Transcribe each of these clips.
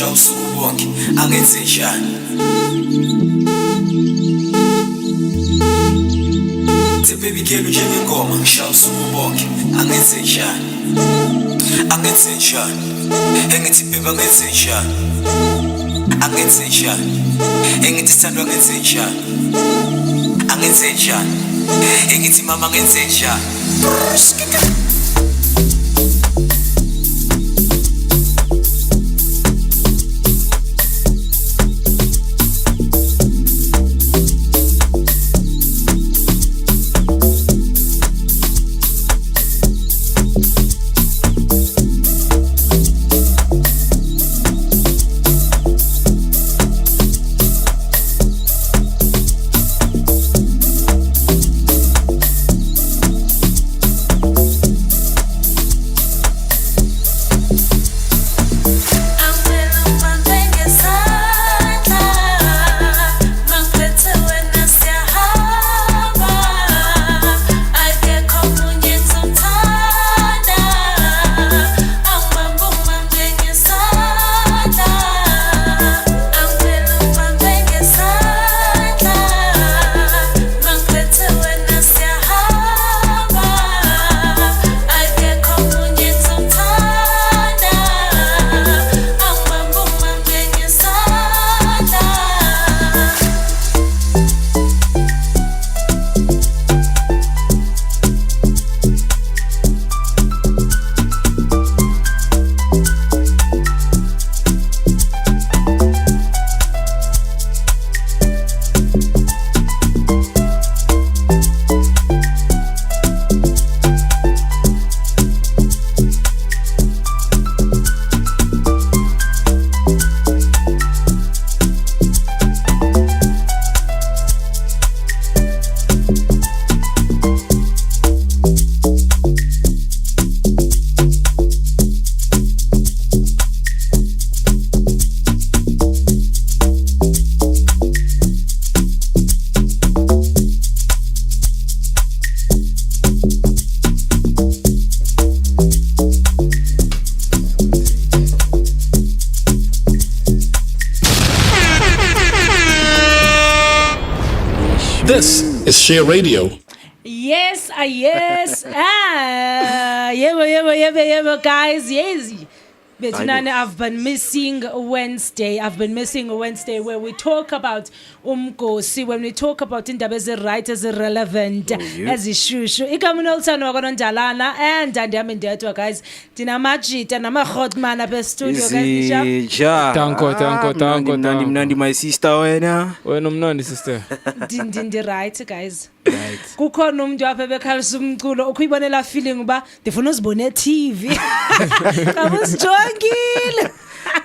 ngishaya usuku bonke angenze njani baby girl njengengoma ngishaya usuku bonke angenze njani engithi baby angenze njani engithi sithandwa angenze njani engithi mama angenze njani This is Share Radio. Yes. Yeah, guys. Yes. Betunane, I've been missing Wednesday. Where we talk about umgosi, when we talk about indaba ezi-right, ezi-relevant, ezishushu. Igama Noluthando Nondalana and Andiyami Ndedwa, guys. Dinamajita nama-hotman apha studio, guys. Tanko. Mnandi my sister wena. Wena mnandi sister. Ndi right, guys. Right. Kukhona umuntu apha bekhalisa umculo ukuyibonela feeling uba ndifuna uzibone TV. Kabuzijongile.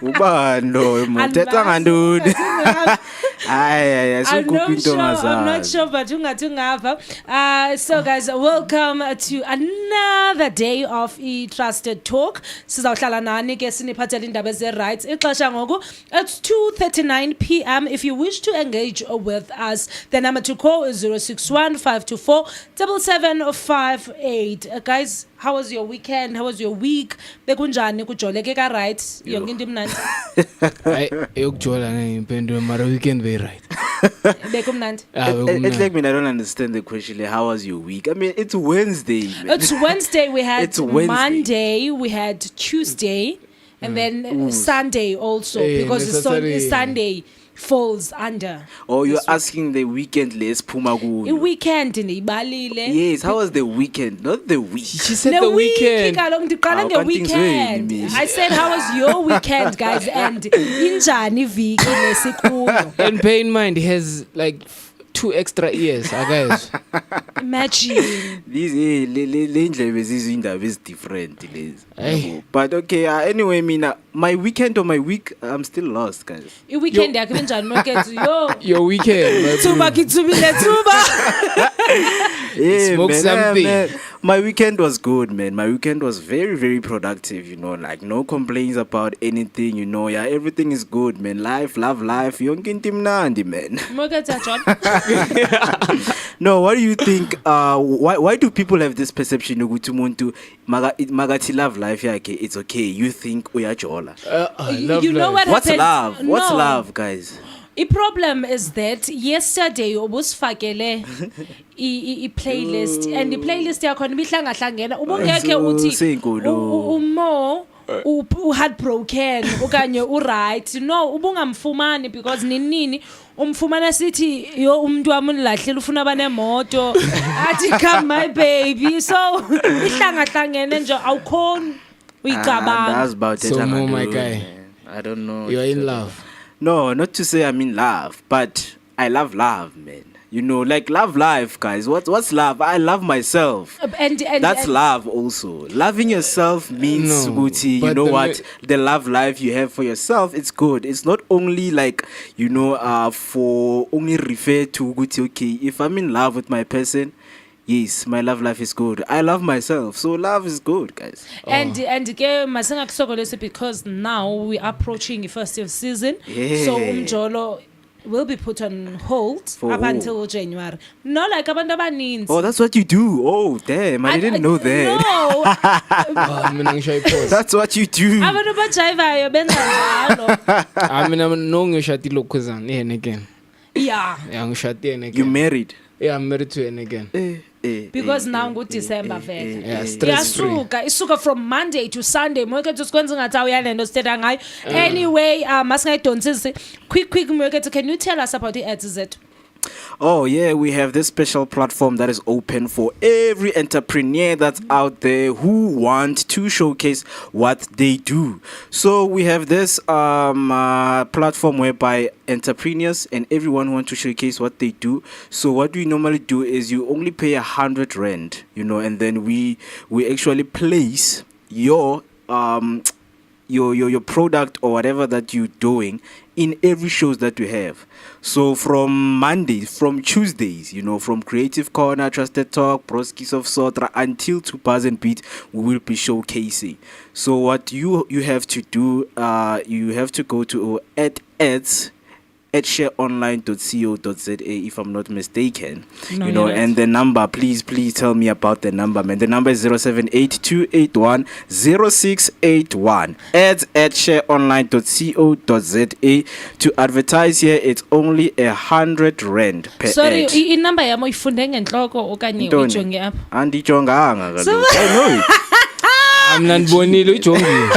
Ubani lo mothetha ngantoni? Hayi sikuphi into ngazana. I'm not sure but ungapha. So guys, welcome to another day of e-Trusted Talk. Sizawuhlala nani ke siniphathele indaba eze-rights. Ixesha ngoku it's 2:39 p.m. If you wish to engage with us, the number to call is 061-524-7758. Guys, how was your weekend? How was your week? Bekunjani kujoleke ka right? Yonke into imnandi. Hayi yokujola ngempendwe mara weekend very right. Bekumnandi. It's like me, I don't understand the question. Like, how was your week? I mean, it's Wednesday. Man. It's Wednesday. We had It's Wednesday. Monday. We had Tuesday, and then Sunday also because Sunday falls under. Oh, you're asking the weekend less Puma The weekend in Ibalile. Yes, how was the weekend? Not the week. She said the weekend. I said, how was your weekend, guys? And injani viki lesikuyo. And bear in mind, he has like 2 extra years, guys. Imagine. These indaba is different. But okay, anyway, my weekend or my week, I'm still lost, guys. Your weekend, Your weekend. Tuba kitsubile tuba. Smoke something. My weekend was good, man. My weekend was very, very productive, you know, like no complaints about anything, you know. Yeah, everything is good, man. Life, love life. Yonke into mnandi, man. Moeketsi John. No, what do you think? Why do people have this perception ukuthi umuntu magathi love life yakhe? It's okay. You think uyajola. You know what What's happened? love? What's No. love, guys? The problem is that yesterday ubusifakele I playlist and the playlist yakhona ibihlangahlangena ubungeke uthi Senkulu. umo heartbroken okanye right no ubungamfumani because nini umfumana sithi yo umuntu wami unilahlela ufuna abanemoto athi come my baby so ihlangahlangene nje awukhona uyicabanga. That's about it. So Mo, my guy, I don't know. you're in love. No, not to say I'm in love, but I love love, man. You know, like love life, guys. What's love? I love myself. And That's love also. Loving yourself means, No, Guti, you but know the what? The love life you have for yourself, it's good. It's not only like, you know, for only refer to Guti, okay, if I'm in love with my person, yes, my love life is good. I love myself. So love is good, guys. And ke masinga kusokolese because now we are approaching the first of season. Yeah. So umjolo will be put on hold For up who? until January. No, like abantu abaninzi. Oh, that's what you do. Oh, damn. I didn't know that. No. Mina ngisho ipause. That's what you do. Abantu bajivayo benza njalo. Mina no ngishadile lokhuzana yena again. Yeah. Yeah, ngishadile again. You married? Yeah, I'm married to him again. Because now ngu December vele. Yeah, stress free. Isuka from Monday to Sunday. Moeketsi sikwenza ngathi awuyalento sithetha ngayo. Anyway, masingayidonsisi. Quick Moeketsi, can you tell us about the ads zethu? Oh, yeah, we have this special platform that is open for every entrepreneur that's out there who want to showcase what they do. So we have this platform whereby entrepreneurs and everyone want to showcase what they do. So what we normally do is you only pay 100 rand, you know, and then we actually place your product or whatever that you're doing in every shows that we have. So from Tuesdays, you know, from Creative Corner, Trusted Talk, Broskis of Sotra until 2000 Beat, we will be showcasing. So what you have to do, you have to go to ads at shareonline.co.za if I'm not mistaken. No, you know, you're right. and the number, please tell me about the number, man. The number is 078-281-0681. Ads at shareonline.co.za. To advertise here, it's only 100 rand per Sorry, ad. I number yami uyifunde ngenhloko okanye Ntoni? uyijonge apha? Andijonganga kaloku. I know it. Mina nibonile ujongile.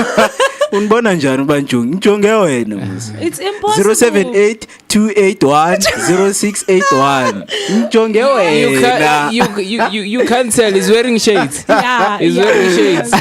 Unibona njani ubanjongi? Ngijonge wena musi. It's impossible. 078-281-0681. Ngijonge wena. You can't tell. He's wearing shades. Yeah. He's wearing shades.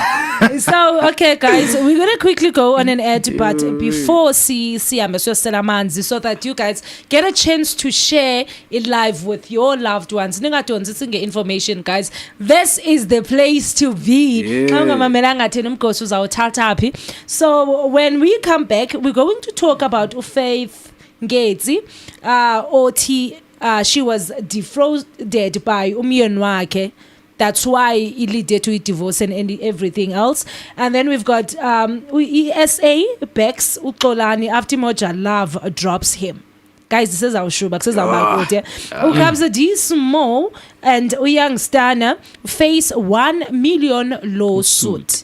So, okay, guys, we're going to quickly go on an ad, but before sihambe siyosela amanzi so that you guys get a chance to share it live with your loved ones. Ningadonsisi nge-information, guys. This is the place to be. Yeah. Ungamamelanga thina umgosi uzawuthatha phi. So, when we come back, we're going to talk about Faith Nketsi, othi she was defrauded by umyeni wakhe. That's why it led to a divorce and everything else. And then we've got ESA Bex Xolani after Moja Love drops him. Guys, this is our show, but this is our quote. Kabza D Small and Young Stana face 1 million lawsuit.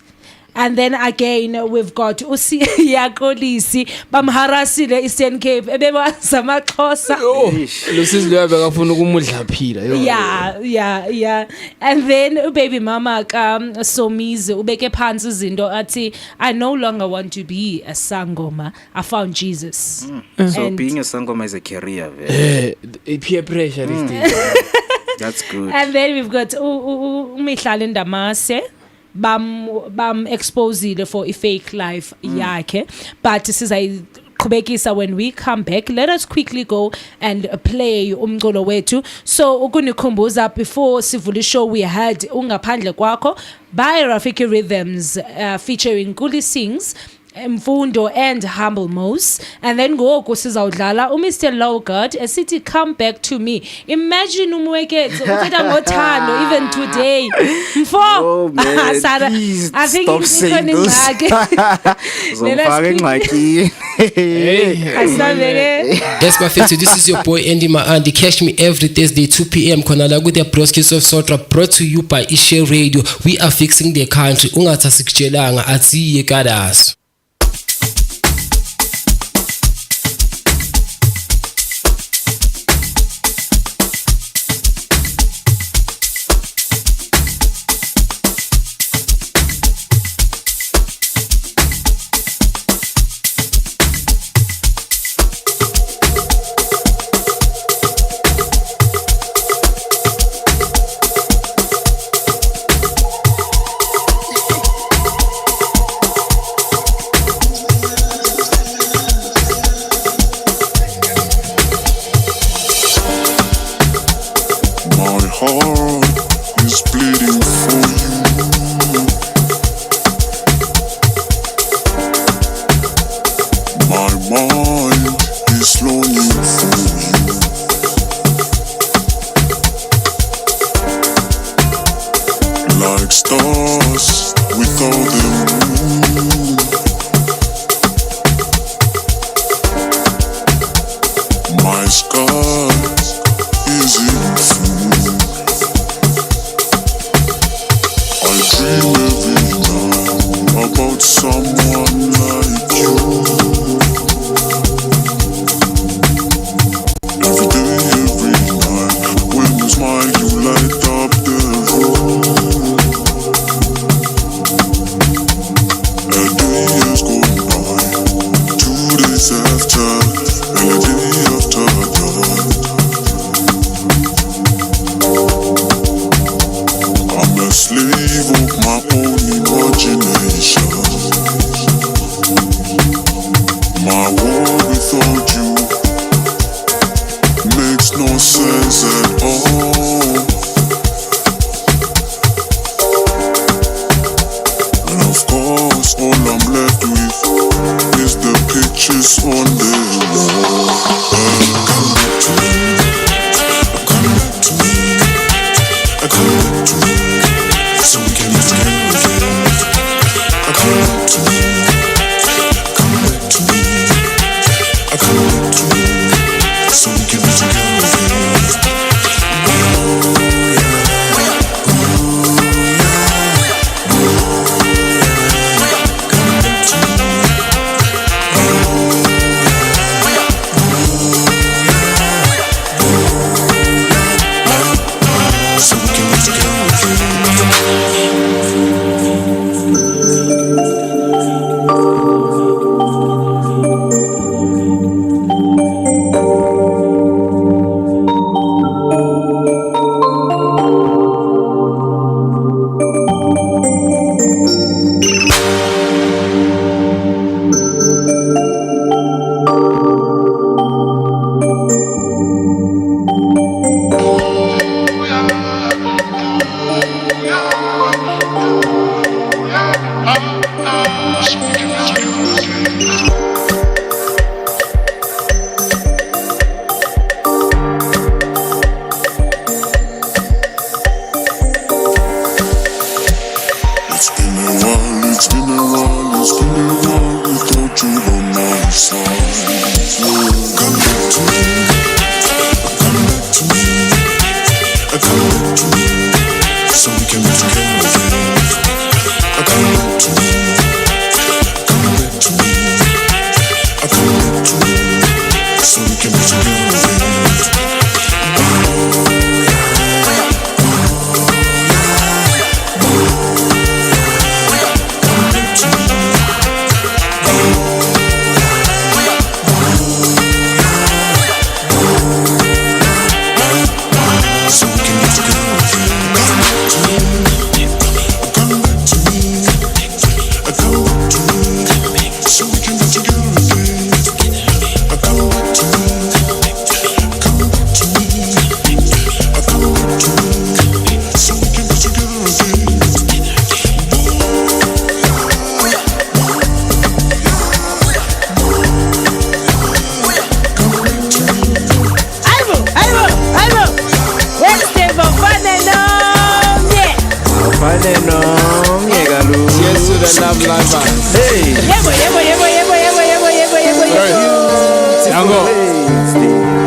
And then again, we've got Kolisi, bamharasile Eastern Cape, ebebazama Xhosa. Lusis lo yakafuna ukumudla phila. Yeah. And then baby mama Somizi ubeke phansi izinto athi I no longer want to be a sangoma. I found Jesus. So And- being a sangoma is a career, man. Peer pressure is That's good. And then we've got Mihlali Ndamase. Bam exposed for a fake life yakhe, but sizayqhubekisa when we come back. Let us quickly go and play umculo wethu. So ukunikhumbuza before sivula show we had ungaphandle kwakho by Rafiki Rhythms featuring Kolisi Mfundo and Humble Mose. And then ngoku sizawudlala Mr. Lowgard esithi come back to me. Imagine Moeketsi uthetha ngothando even today. Mfo. Oh man, Sarah, please I think stop saying those. Zomfaka engxakini. Yes, Bafethu, this is your boy Andy Maandi. Catch me every Thursday 2 p.m. Khona la with the broadcast of Sotra, brought to you by Ishe Radio. We are fixing the country. Ungathi asikutshelanga athi yekadazi. So we can get together again. Fane nomyeka lo. Yes to the love life. Hey.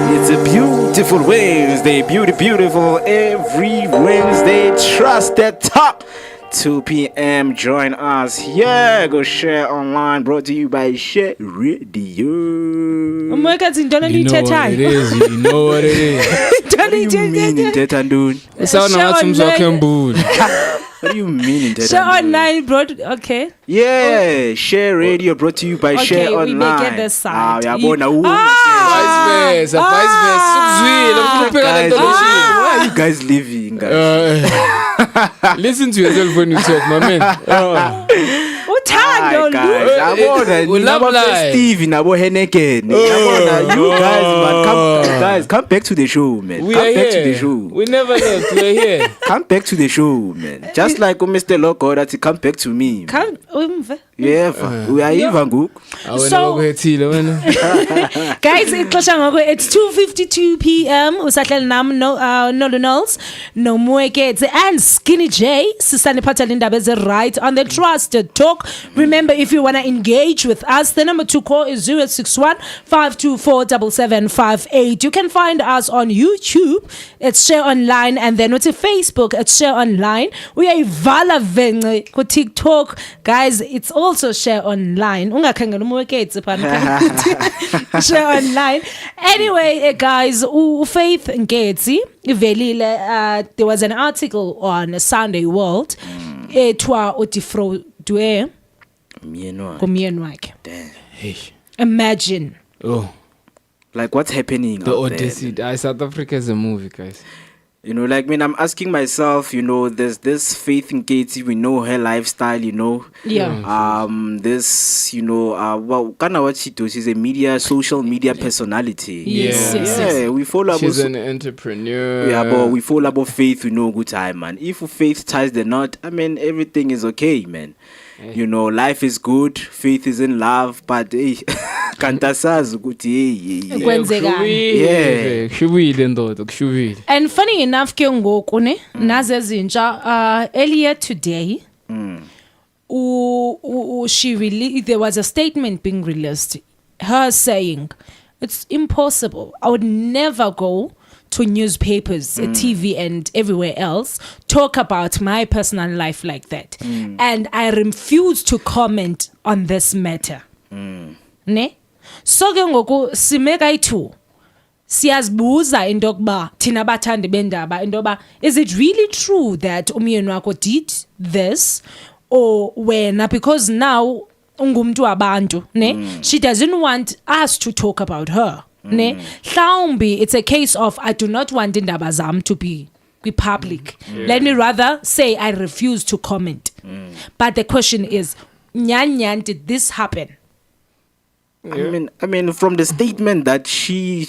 It's a beautiful Wednesday, beautiful every Wednesday. Trust that top 2 p.m. Join us here. Go share online. Brought to you by Share Radio. Moeketsi ntona You know what it is. You know what it is. What do you mean in Tetandun? Sound ngathi umzwakhe mbuli. What do you mean in Tetandun? Share online, bro. Okay. Yeah, Share Radio brought to you by Share Okay, we Online. make it the side. Uyabona Vice versa. Sikuzwile ufuna upheka guys, lento leshini. where are you guys living, guys? Listen to yourself when you talk, my man. Uthando guys, lu. yabona We love nabo life. Steve nabo Henneken. Yabona you guys, come back to the show, man. We Come are back to the here. show. We never left. We are here. Come back to the show, man. Just like Mr. Loco that he come back to me. Man. Come umve. Yeah, we are even good. So- Awena wena. Guys, it's 2:52 p.m. Usahleli nami Nolu Knowles, no Moeketsi and Skinny J. Sisane phatha indaba right on the Trusted Talk. Remember, if you want to engage with us, the number to call is 061 524 7758. You can find us on YouTube. It's Share Online, and then what's Facebook? It's Share Online. We are Vala Venge ku TikTok, guys. It's also Share Online. Ungakhangela uMoeketsi phana. Share Online. Anyway, guys, Faith Nketsi ivelile. There was an article on Sunday World. Etwa utifraudwe kumyeni wakhe. Imagine. Oh, Like what's happening the out there? Odyssey. South Africa is a movie, guys. You know, like, I'm asking myself, there's this Faith Nketsi, we know her lifestyle, Yeah. this, well, kind of what she does, she's a social media personality. Yes, Yeah. yes, Yeah, yes. we follow She's about, an entrepreneur. yeah, but we follow about Faith, good time, man. If Faith ties the knot, everything is okay, man. Life is good, Faith is in love, but hey, kantasazi ukuthi hey. Kwenzekani. Yeah. Kushubile ndoda, kushubile. And funny enough ke ngoku ne nazi ezintsha earlier today there was a statement being released, her saying it's impossible, I would never go to newspapers, TV and everywhere else talk about my personal life like that, and I refuse to comment on this matter. Ne so ke ngoku simeka itu siyazibuza into yokuba thina bathandi bendaba into yoba is it really true that umyeni wakho did this, or wena because now ungumntu wabantu ne she doesn't want us to talk about her ne mhlawumbi it's a case of I do not want indaba zam to be public. Let me rather say I refuse to comment. But the question is, nyan did this happen? I mean, from the statement that she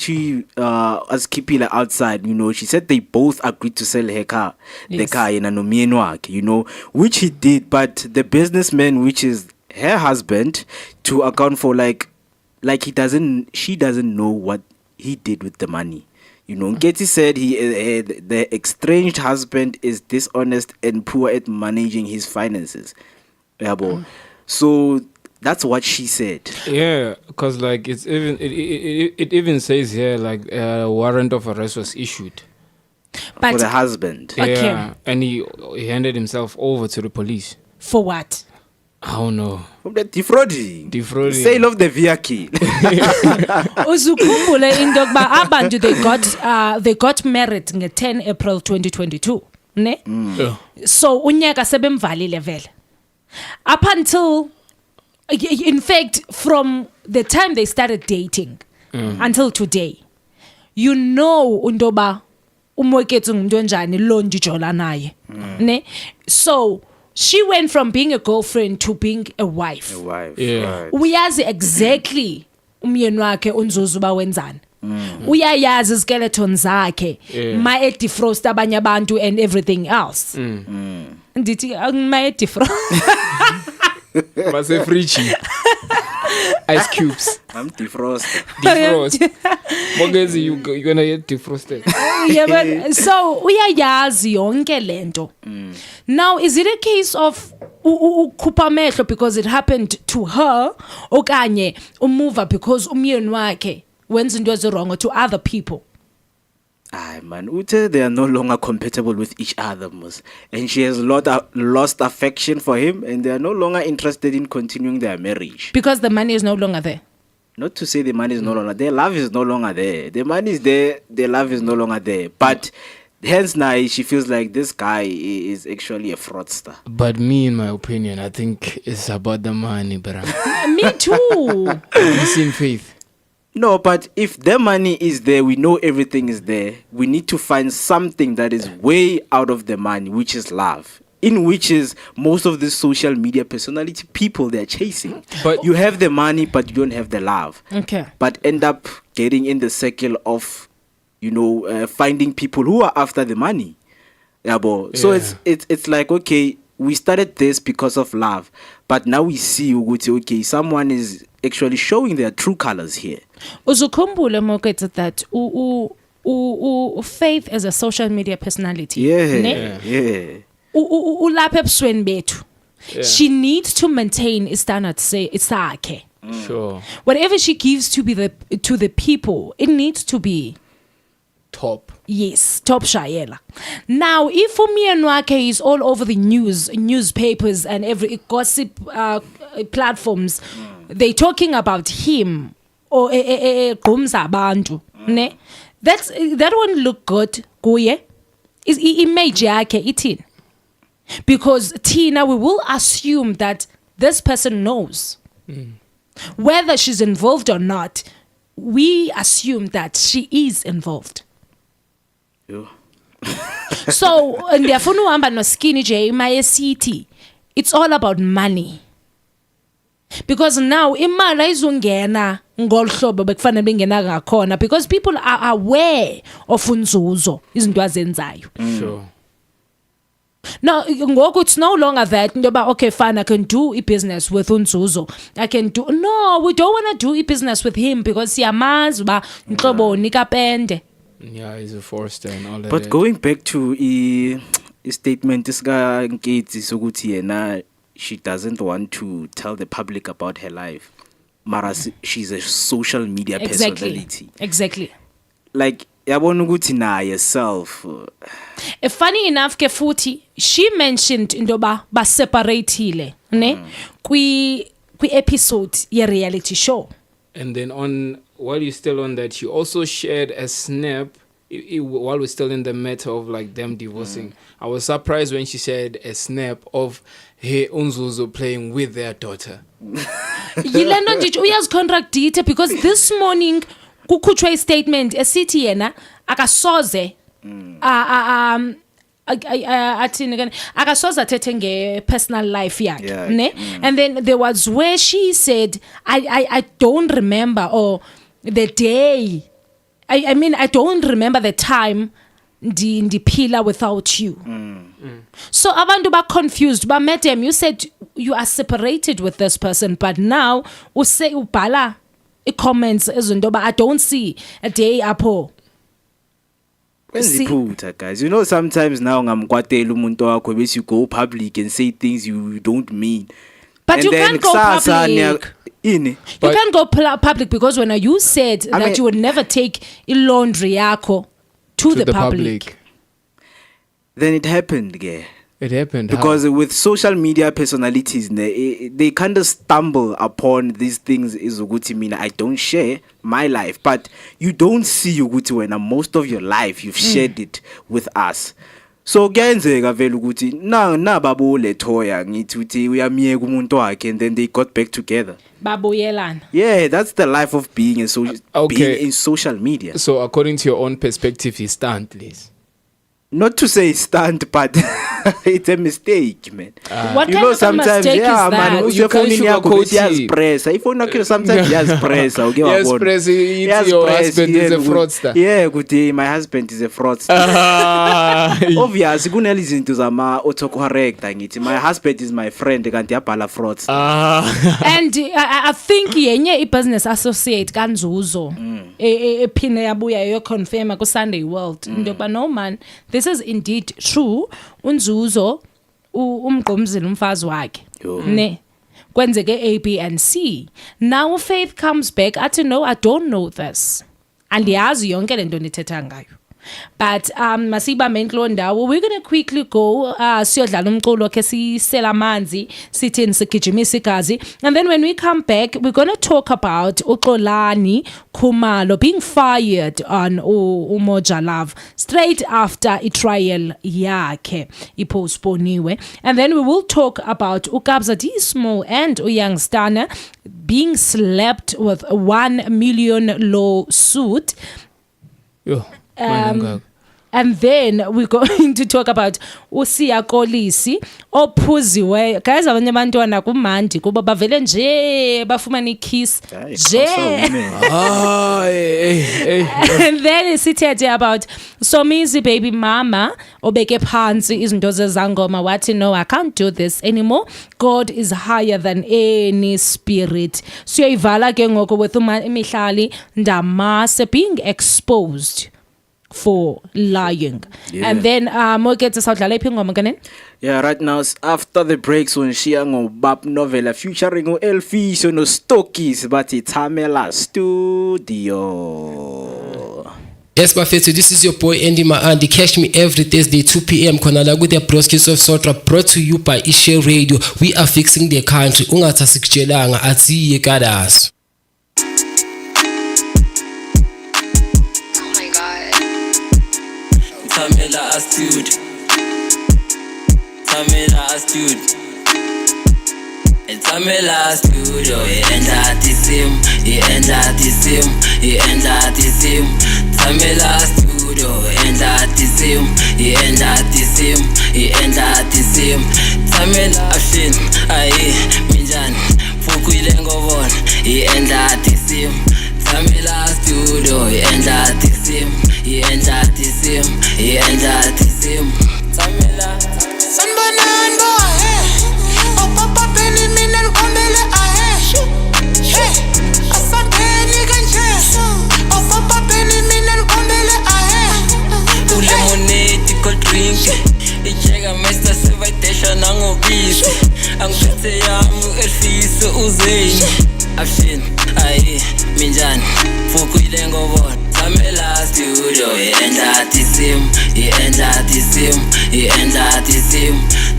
as Kipila outside, she said they both agreed to sell her car, the car in nomyeni wakhe, which he did, but the businessman, which is her husband, to account for she doesn't know what he did with the money. Nketsi said the estranged husband is dishonest and poor at managing his finances. So that's what she said. Yeah, because it's even it even says here a warrant of arrest was issued. But For the husband. Okay. Yeah, and he handed himself over to the police. for what? I don't know. From the defrauding. Defrauding. Sale of the vehicle. Uzukhumbule into yokuba abantu they got married nge-10 April 2022 ne so unyaka sebemvalile vele up until in fact from the time they started dating until today untoba uMoeketsi ngumuntu onjani lo ndijola naye ne so she went from being a girlfriend to being a wife. Yeah. Right. Uyazi exactly umyeni wakhe unzuzu bawenzani. Uyayazi iskeleton zakhe ma edifrost abanye abantu and everything else. Ndithi ma edifrost Base frichi. Ice cubes. I'm defroster. Defrost. Moeketsi, you're gonna get defrosted. Yeah, but so uyayazi yonke lento. Now, is it a case of ukhupha amehlo because it happened to her, okanye umuva because umyeni wakhe wenza into ezirong to other people? Aye, man, Ute, they are no longer compatible with each other, mos. And she has lost affection for him, and they are no longer interested in continuing their marriage. Because the money is no longer there. Not to say the money is no longer there, love is no longer there. The money is there, the love is no longer there. But hence now, she feels like this guy is actually a fraudster. But me, in my opinion, I think it's about the money, bro. Me too. It's in faith. No, but if the money is there, we know everything is there. We need to find something that is way out of the money, which is love. In which is most of the social media personality people they're chasing. But you have the money, but you don't have the love. Okay. But end up getting in the circle of, finding people who are after the money. Yeah, bo. So it's like, okay, we started this because of love, but now we see, okay, someone is actually showing their true colors here. Uzukhumbule Moeketsi that Faith as a social media personality. Yeah. Ulapha ebusweni bethu. She needs to maintain its standard sakhe. Sure. Whatever she gives to the people, it needs to be Top. yes, top shayela. Now, if umyeni wakhe is all over the newspapers and every gossip platforms, they talking about him or gqumza abantu, ne? That won't look good kuye. Is image yakhe ithini? Because Tina, we will assume that this person knows. Whether she's involved or not, we assume that she is involved. Yeah. So, ndiyafuna uhamba no Skinny J my city. It's all about money. Because now imali ayizungena ngolhlobo bekufanele bengena ngakhona because people are aware of unzuzo izinto azenzayo. Sure. Now, it's no longer that, okay, fine, I can do a business with unzuzo. No, we don't want to do a business with him because siyamazi uba nhlobo nikapende. Yeah, he's a forester and all that. But going back to a statement, this guy Nketsi sokuthi yena she doesn't want to tell the public about her life. Mara she's a social media personality. Exactly. Like yabona ukuthi na yourself. Funny enough ke futhi she mentioned indoba ba separatile, ne? Kwi episode ye reality show. And then while you're still on that, you also shared a snap while we're still in the matter of like them divorcing. I was surprised when she shared a snap of her unzuzo playing with their daughter. Yilento nje uyazicontradicte because this morning kukhutshwe a statement esithi yena akasoze athini again akasoze athethe nge-personal life yakhe, ne? And then there was where she said I don't remember or the day I mean I don't remember the time ndiphila without you. So abantu ba confused ba madam, you said you are separated with this person but now ubhala i-comments ezinto I don't see a day apho. Guys, sometimes now ngamkwatela umuntu wakho bese you go public and say things you don't mean. But and you can't go public. You can't go public because when you said that you would never take laundry yako to the public. Then it happened, yeah. It happened because with social media personalities, they kind of stumble upon these things. Is ukuthi mina I don't share my life, but you don't see ukuthi when most of your life you've shared it with us. So kuyenzeka vele ukuthi na babo lethoya ngithi uthi uyamiyeka umuntu wakhe and then they got back together. Babuyelana. Yeah, that's the life of being in social media. So according to your own perspective, he's stunned, please. not to say stunt, but it's a mistake, man. What You kind know, of a sometimes, mistake yeah, is man, that? your phone in your sugarcoat yes, it. press. If you sometimes yes, press. Okay, Yes, press. It's your husband is a fraudster. Yeah, good day. My husband is a fraudster. Obviously, kuneli zinto zama autocorrect angithi. My husband is my friend. Kanti yabhala fraudster. And I think yenye i-business associate kanzuzo ephine yabuya yoconfirma ku-Sunday World into yokuba no man, this is indeed true. Unzuzo umgqomzile umfazi wakhe ne kwenzeke A, B and C. Now Faith comes back athi no, I don't know this, andiyazi yonke le nto nithetha ngayo. But masibambe inklo ndawo, we're going to quickly go siyodlala umculo ke sisela amanzi sithini sigijimisa igazi, and then when we come back we're going to talk about uXolani Khumalo being fired on Umoja Love straight after i-trial yakhe ipostponiwe, and then we will talk about uKabza Small and uYoungstana being slapped with a 1 million lawsuit. Yo. And then we're going to talk about Usiya Kolisi ophuziweyo. Guys, abanye abantwana kumandi kuba bavele nje bafumana ikiss nje. And then sithethe about Somizi baby mama obeke phansi izinto zezangoma wathi no, I can't do this anymore. God is higher than any spirit. Siyoyivala ke ngoko with Mihlali Ndamase being exposed for lying. And then Moeketsi sawudlala iphi ingoma kanene? Yeah, right now after the breaks when Shia ngobab novela featuring uElfish no Stokis but iThamela Studio. Yes, bafethu, this is your boy Andy Maandi. Catch me every Thursday 2 p.m. khona la ku the broadcast of Sotra, brought to you by iShare Radio. We are fixing the country. Ungathi asikutshelanga atsiye kadazi. Tamela astute. Tamela astute. Tamela studio, enda tisim. Tamela studio, enda tisim. Tamela afshin, aye, minjan. Fukuile ngovon, enda tisim. Tamela studio, enda tisim. Tamela. Sanbanan boy, oh papa penny minan kombele ahe. Hey, asanteni kanje. Oh papa penny minan kombele ahe. Lemonade cold drink. Ichega mesta sevaitesha nangobisi. Angiphethe yami elfisa uzeni. Afshin, aye, minjani. Fukuile ngobona. Tamela studio, enda tisim.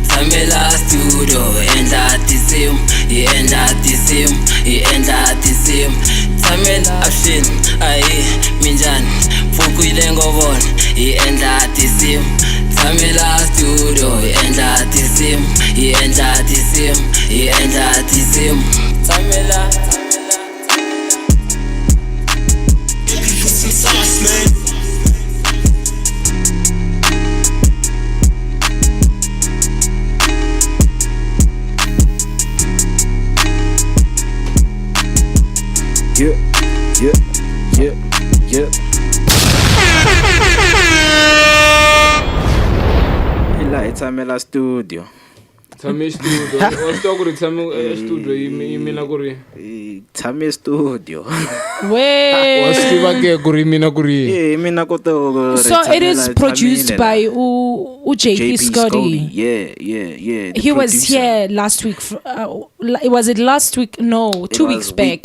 Tamela studio, enda tisim. Tamela afshin, aye, minjani. Fukuile ngobona, enda tisim. Tamela studio, enda tisim. Tamela. Some sauce, man. Yeah. Ila iThamela Studio. Tame studio. Wasitwa kuri tame studio imina kuri. Tame Studio. We. Wasitiva ke kuri mina kuri. Yeah, mina koto. So it is produced by JP Scotty. Yeah. He was here last week. Was it last week? No, 2 weeks back.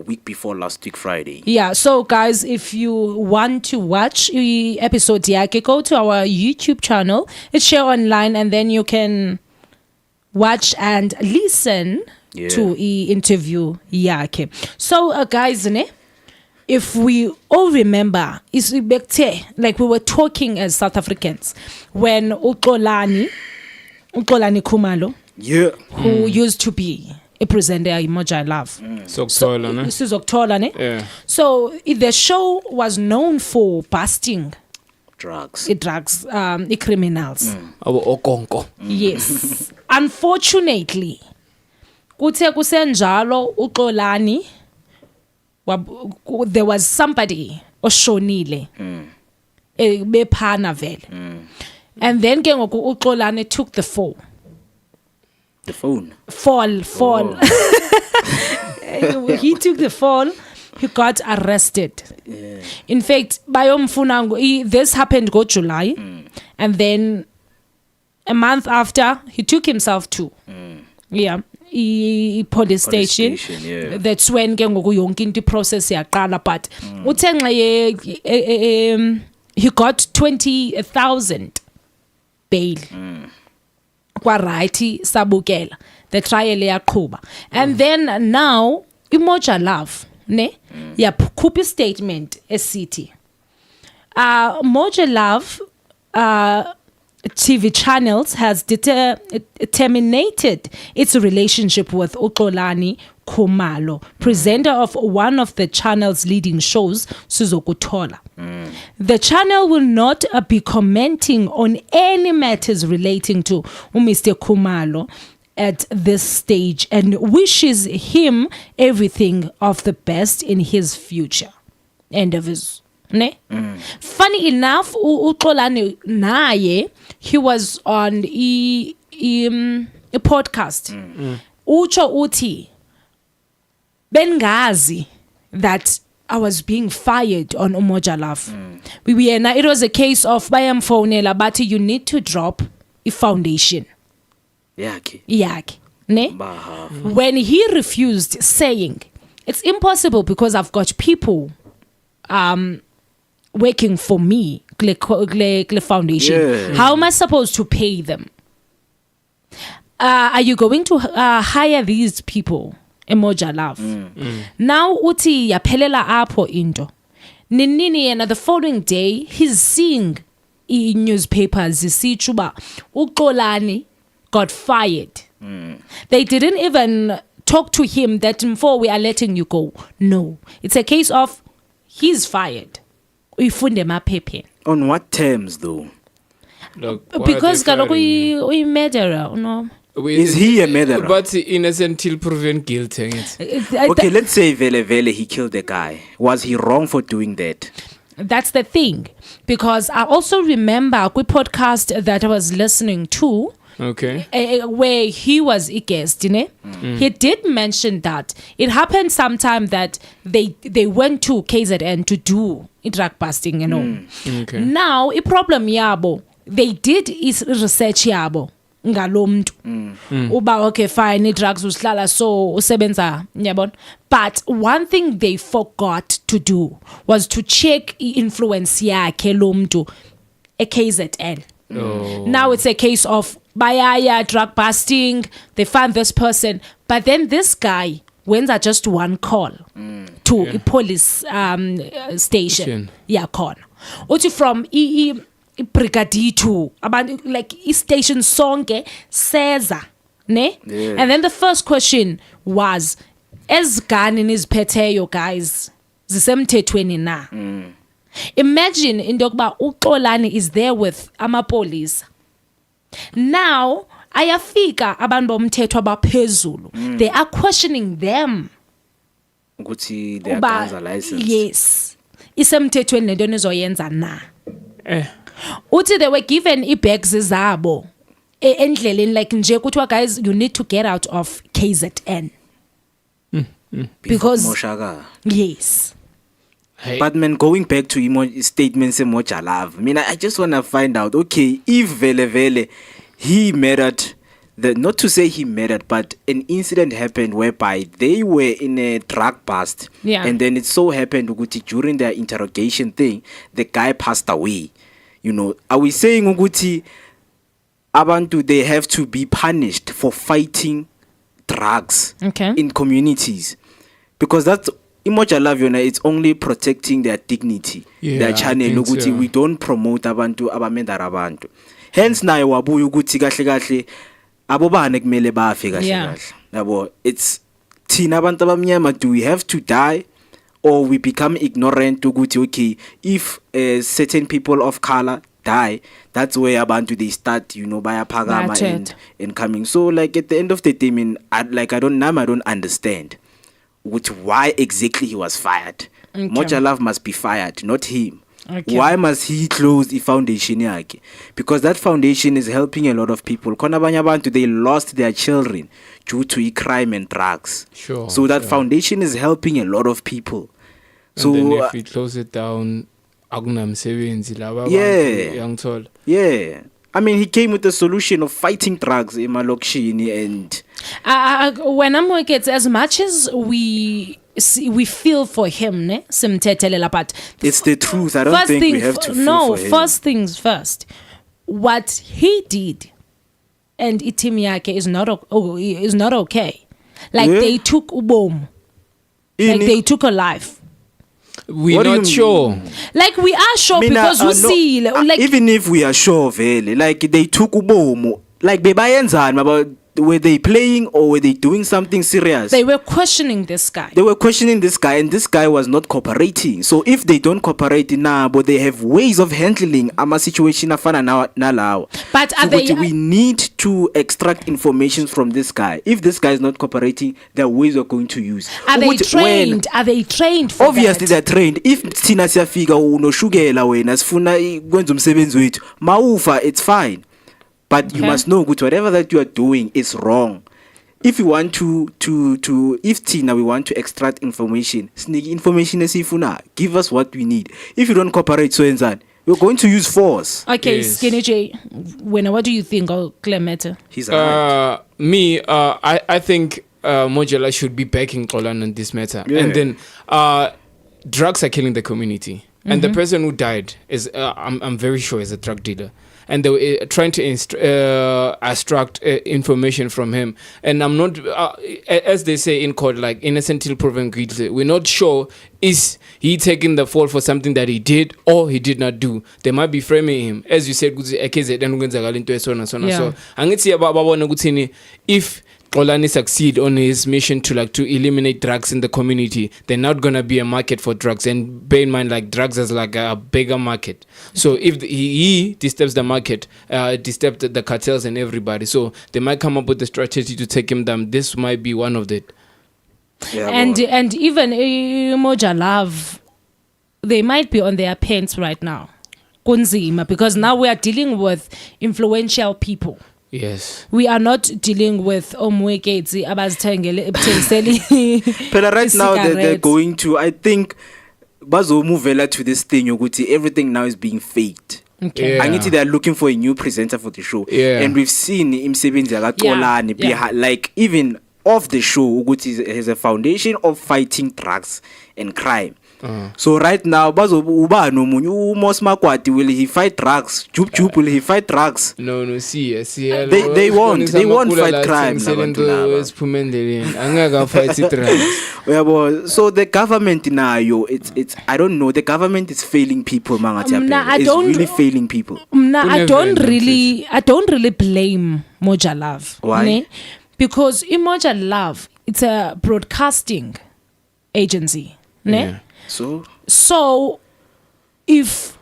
Week before last week Friday. Yeah, so guys, if you want to watch the episode yake, go to our YouTube channel. It's Share Online, and then you can watch and listen to the interview yake. So guys, if we all remember, like we were talking as South Africans when Xolani Khumalo, who used to be a presenter in Umoja Love. Sokuthola, ne? Yeah. So the show was known for busting drugs. drugs, criminals. Abo okonko. Yes. Unfortunately, kuthe kusenjalo uXolani there was somebody oshonile bephana vele. And then ke ngoku uXolani took the fall. The phone. Fall. He took the fall. He got arrested. Yeah. In fact, this happened go July, and then a month after, he took himself to police station. Yeah. That's when ke ngoku yonke into process yaqala. But he got 20,000 bail. Kwa right sabukela the trial yaqhuba, and then now Umoja Love ne yakhupha statement esithi Moja Love TV channels has terminated its relationship with uXolani Khumalo, presenter of one of the channel's leading shows, Sizokuthola. The channel will not be commenting on any matters relating to Mr. Khumalo at this stage and wishes him everything of the best in his future. End of his. Ne? Funny enough, uXolani naye, he was on a podcast. Ucho uti bengazi that I was being fired on Umoja Love. It was a case of bayamfonela but you need to drop a foundation. Yaki. Ne? When he refused, saying it's impossible because I've got people working for me, Gle Foundation. Yeah. How am I supposed to pay them? Are you going to hire these people? Umoja Love. Now uti yaphelela apho into. Ninini and the following day he's seeing in newspapers zisitsho uba uXolani got fired. They didn't even talk to him that before we are letting you go. No. It's a case of he's fired. Uyifunde maphephe. On what terms though? Look, why Because are they kaloku firing him? uyi murderer, no. Is he a murderer? But innocent till proven guilty. Okay, let's say Vele he killed the guy. Was he wrong for doing that? That's the thing. Because I also remember a podcast that I was listening to, Okay. where he was a guest, you know? He did mention that it happened sometime that they went to KZN to do drug busting, you know. Okay. Now, a problem yabo, they did is research yabo. Ngalomntu uba okay fine drugs usihlala so usebenza yabona, but one thing they forgot to do was to check influence yakhe lomntu KZN. Now it's a case of bayaya drug busting, they find this person, but then this guy wenza just one call to a police station yakhona uthi from brigadier to abantu like station sonke seza ne. And then the first question was ezigani niziphetheyo guys zisemthethweni na. Imagine into yokuba uXolani is there with amapolice. Now ayafika abantu bomthetho abaphezulu, they are questioning them Ukuthi their guns are licensed. yes isemthethweni lento nizoyenza na. Uthi they were given i-bags zabo endleleni like nje kuthiwa guys you need to get out of KZN because Moshaka. yes. Hey. But man, going back to statements in Moja Love, I mean, I just want to find out, okay, if Vele he murdered, not to say he murdered, but an incident happened whereby they were in a drug bust. Yeah. And then it so happened, Uguti, during their interrogation thing, the guy passed away. You know, are we saying, Uguti, abantu, they have to be punished for fighting drugs in communities? Because that's Umoja Love, it's only protecting their dignity, their channel. Ukuthi we don't promote abantu abamendara abantu. Hence naye wabuya ukuthi kahle kahle abobane kumele bafe kahle kahle. Yabo, it's thina abantu abamnyama, do we have to die or we become ignorant to go to, okay, if certain people of color die, that's where abantu they start, by a pagama and coming. So like at the end of the day, I don't understand why exactly he was fired. Okay. Moja Love must be fired, not him. Okay. Why must he close the foundation yake? Because that foundation is helping a lot of people. Khona abanye abantu, they lost their children due to crime and drugs. Sure. So that foundation is helping a lot of people. So and then if we close it down, akunamsebenzi laba Yeah. bantu yeah, I mean, he came with the solution of fighting drugs in Malokshini and when I'm Moeketsi, as much as we feel for him, ne, simthethelela, but it's the truth. I don't think we have to feel for him. First things first. What he did and team yake is not okay. Like they took ubom. Like they took a life. We're What do you not sure. Like we are sure because we see like even if we are sure, vele, like they took ubomu, like bebayenzani about were they playing or were they doing something serious? they were questioning this guy. They were questioning this guy, and this guy was not cooperating. So if they don't cooperate now, but they have ways of handling a situation afana nalawa. But are they? We need to extract information from this guy. If this guy is not cooperating, there are ways we're going to use. Are they trained? Are they trained for Obviously that? they're trained. If thina siyafika unoshukela wena sifuna kwenza umsebenzi wethu, mawufa, it's fine. But you must know good, whatever that you are doing is wrong. If you want if Tina we want to extract information, sneak information esifuna, give us what we need. If you don't cooperate, so enzani, we're going to use force. Okay, Yes. Skinny J, what do you think of Clemeta? He's right. I think Mojala should be backing Xolani on this matter. Yeah. And then drugs are killing the community. And the person who died is, I'm very sure, is a drug dealer. And they were trying to extract information from him. And I'm not, as they say in court, like innocent till proven guilty. We're not sure is he taking the fall for something that he did or he did not do. They might be framing him, as you said, so if Xolani succeed on his mission to eliminate drugs in the community, they're not gonna be a market for drugs. And bear in mind, like drugs is like a bigger market. So if he disturbs the market, disturbs the cartels and everybody, so they might come up with a strategy to take him down. This might be one of it. Yeah, And even Moja Love, they might be on their pants right now. Kunzima, because now we are dealing with influential people. Yes. We are not dealing with Moeketsi abazithengele But right now they're cigarettes. going to, I think, bazomuvela to this thing yokuthi everything now is being faked. Okay. Yeah. Angithi they're looking for a new presenter for the show. Yeah. And we've seen imsebenzi yakaXolani Yeah. like even off the show ukuthi has a foundation of fighting drugs and crime. So right now uba nomunye uMos Makwati, will he fight drugs? Jup will he fight drugs? No, see. They won't fight crime nabantu laba. So the government nayo, it's I don't know, the government is failing people, I it's don't- really failing people. I don't really blame Moja Love. Why? Ne? Because in Moja Love, it's a broadcasting agency. Ne? Yeah. So if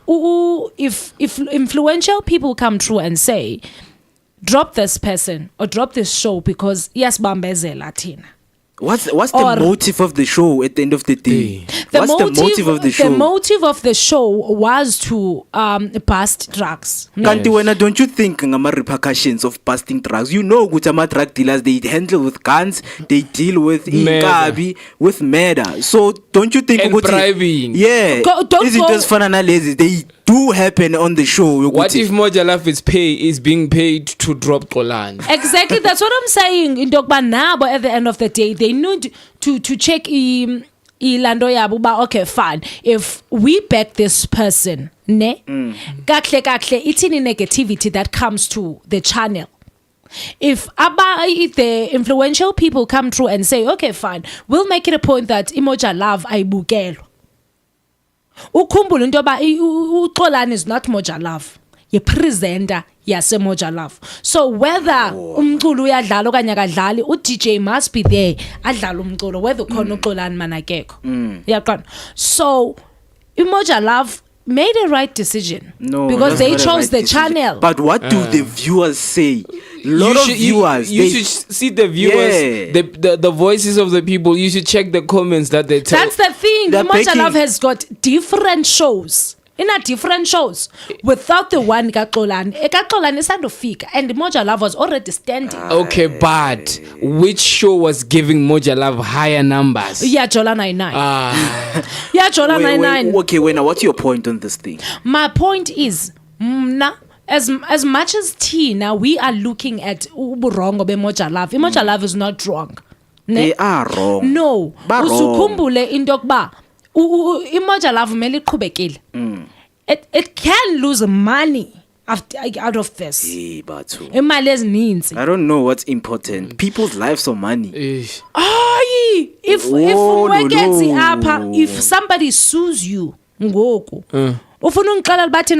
influential people come through and say, drop this person or drop this show because yes, bambezela thina. what's Or- the motive of the show at the end of the day? What's the motive of the show? The motive of the show was to bust drugs. Kanti wena, don't you think ngama repercussions of busting drugs? You know ukuthi ama drug dealers, they handle with guns, they deal with Murder. inkabi, with murder. So don't you think And ukuthi- bribing. Yeah. Don't Izinto go- ezifana nalezi, they do happen on the show. What Ukuthi- if Moja Love is being paid to drop Xolani? Exactly, that's what I'm saying. In Dogba Nabo, at the end of the day, they need to check ilando yabo ba, okay, fine. If we back this person, ne? Kakhle itini negativity that comes to the channel. If the influential people come through and say, okay, fine, we'll make it a point that Moja Love ayibukelo. Ukhumbule into yoba uXolani is not Moja Love. Ye presenter yasemoja love. So whether umculo uyadlala okanye akadlali, u-DJ must be there adlala umculo whether khona uXolani manakekho. Yaqona. So Moja Love made a right decision. No, because that's they not a chose right the decision. channel. But what do the viewers say? Lot of viewers. You should see the viewers, the voices of the people. You should check the comments that they tell. That's the thing. They're Moja baking- Love has got different shows. In a different shows without the one kaXolani. kaXolani is to fika and Moja Love was already standing. Okay, but which show was giving Moja Love higher numbers? Yeah, Jola 99. Yeah, Jola 99. Okay, now what's your point on this thing? My point is, as much as Tina, we are looking at wrong obe Moja Love. Moja Love is not wrong. Ne? They are wrong. No. Ba wrong. Usukhumbule into yokuba Moja Love mele iqhubekile. It can lose money out of this. Hey, Bathu. Imali ezininzi. I don't know what's important. People's lives or money. Ish. Ayi, if Oh, Moeketsi no. apha, if somebody sues you ngoku, ufuna ungixelela bathi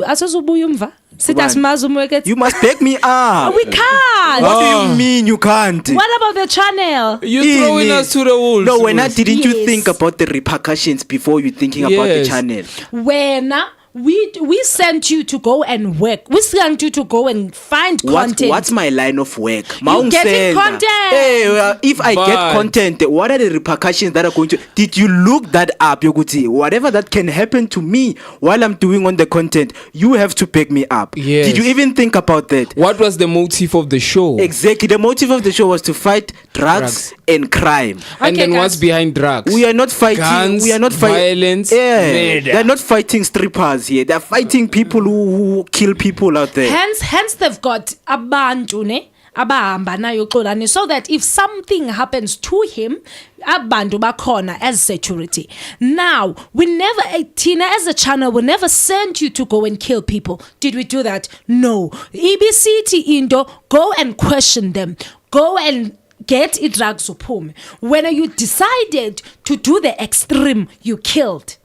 asizubuya umva? Sithi asimazi uMoeketsi. You must back me up. We can't. What do you mean you can't? What about the channel? You throwing us to the wolves. No, when I didn't you Yes. think about the repercussions before you thinking about the Yes. channel? When we sent you to go and work. We sent you to go and find content. What's my line of work? You getting Maungisela. content. Hey, if I But- get content, what are the repercussions that are going to? Did you look that up, Yoguti? Whatever that can happen to me while I'm doing on the content, you have to pick me up. Yes. Did you even think about that? What was the motive of the show? Exactly. The motive of the show was to fight drugs and crime. And Okay, then what's guys. behind drugs? We are not fighting. Guns, we are not fighting. violence, Yeah, murder. they're not fighting strippers here. They're fighting people who kill people out there. Hence they've got abantu ne abahamba nayo uXolani, so that if something happens to him, abantu bakhona as security. Now, we never, Tina as a channel, we never sent you to go and kill people. Did we do that? No. EBCT Indo, go and question them. Go and get drugs uphume. When you decided to do the extreme, you killed.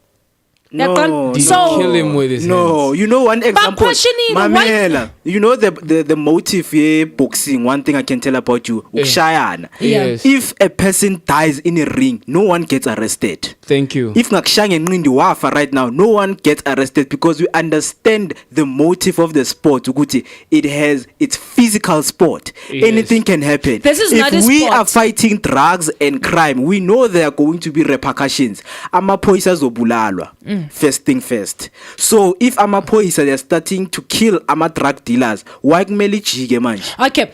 No, Did So- you kill him with his No, hands? you know one example. questioning why- Mamela, you know the motive here boxing. One thing I can tell about you, Ukshayana. Yes. If a person dies in a ring, no one gets arrested. Thank you. If Nakshang Nqindi wafa right now, no one gets arrested because we understand the motive of the sport. Ukuthi it's physical sport. Yes. Anything can happen. This is if not a we sport. are fighting drugs and crime, we know there are going to be repercussions. Amaphoyisa zobulalwa. First thing first. So if amaphoyisa they are starting to kill drug dealers, why kumele ijike manje? Okay.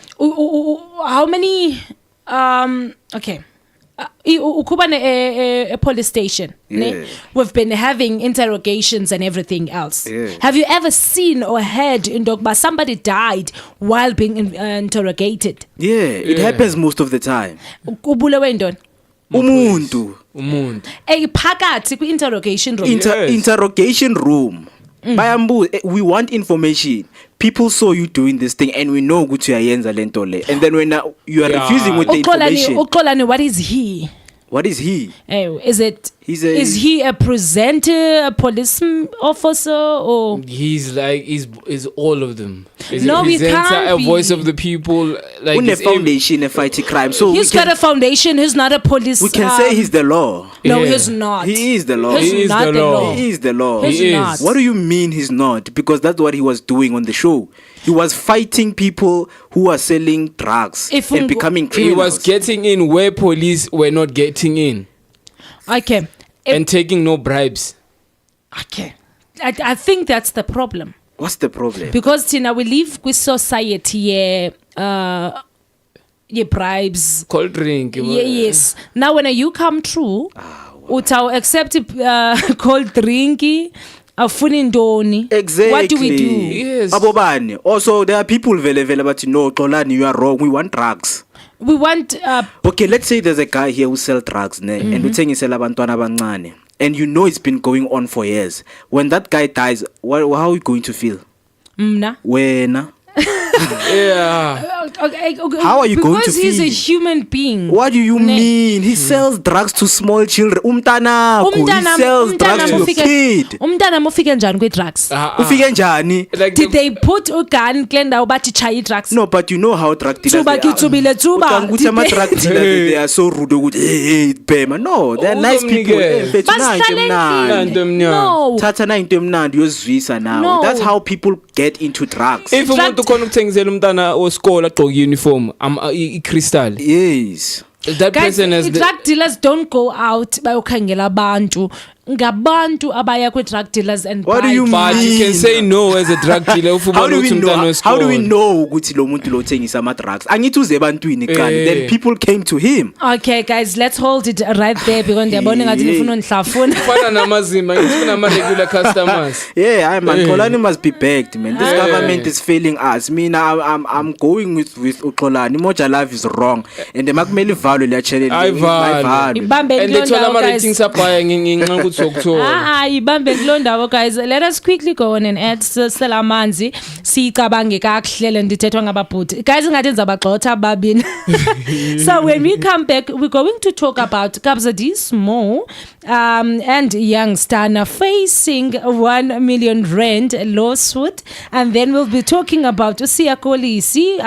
How many? Okay. Ukuba a police station. Ne? Yeah. We've been having interrogations and everything else. Yeah. Have you ever seen or heard in Dogba somebody died while being interrogated? Yeah, it happens most of the time. Ubulewe ndoni? Umuntu. Phakathi kwi-interrogation room. Yes. Interrogation room. Bayambuza, we want information. People saw you doing this thing and we know ukuthi uyayenza lento le. And then when you are refusing with the information. Uxolani, what is he? What is he? Is he a presenter, a police officer, or He's like is all of them. He's No, a he presenter, can't a be. voice of the people. Like Une it's foundation a fighting crime. So he's we got a foundation? He's not a police. we can say he's the law. No, Yeah. he's not. He is the law. He's He is not the the law. law. He is the law. He's He is. not. What do you mean he's not? Because that's what he was doing on the show. He was fighting people who are selling drugs If and ungo- becoming He criminals. was getting in where police were not getting in Okay. and taking no bribes. Okay. I think that's the problem. What's the problem? Because Tina, we live with society bribes. Cold drink. Yes. Now when you come through, uta accept cold drinky, afuni ndoni. Exactly. What do we do? Yes. Abobani. Also, there are people vele but no, Xolani, you are wrong. We want drugs. We want Okay, let's say there's a guy here who sells drugs, ne? And uthengisela abantwana abancane. And you know it's been going on for years. When that guy dies, how are you going to feel? mna. Wena. Yeah. Okay, How are you going to because he's a feed? human being. What do you mean? He sells drugs to small children. He sells drugs to a kid. Umntana mufike njani kwi-drugs? Ufike njani? Like Did they put ugun kule ndawo bathi chayi drugs? No, but you know how drug dealers Tsuba kitsubile tsuba. Ukuthi ama-drug dealers, they are so rude ukuthi hey bhema. No, they're nice people. Basihlale endlini. No. Thatha na into emnandi uyozwisa now. No. That's how people get into drugs. if umuntu khona ukuthengisela umntana osikole agqoke uniform i-crystal, Yes. that Guys, person has the, drug dealers don't go out bayokhangela abantu. Ngabantu abaya kwi-drug dealers and What do buy you but drugs. you can say no as a drug dealer. How do we know ukuthi lo muntu lo uthengisa ama drugs? Angithi uze ebantwini qala. Then people came to him. Okay, guys, let's hold it right there because ndiyabona ngathi nifuna undihlafuna. Fana namazima, ngifuna ama-regular customers. Yeah, man. Xolani must be begged, man. This government is failing us. I'm going with Xolani. Moja life is wrong. And the makumele value le challenge. Ayivalo. Ibambe And they kulo told ndawo, guys. ama-ratings abhaya nginxa Ibambe kulo ndawo, guys. Let us quickly go on and add sela amanzi sicabange kakuhle ndithethwa ngababhuti. Guys, ngathi ndizabagxotha ababini. So when we come back, we're going to talk about Kabza D Small and young Stana facing 1 million rand lawsuit, and then we'll be talking about Kolisi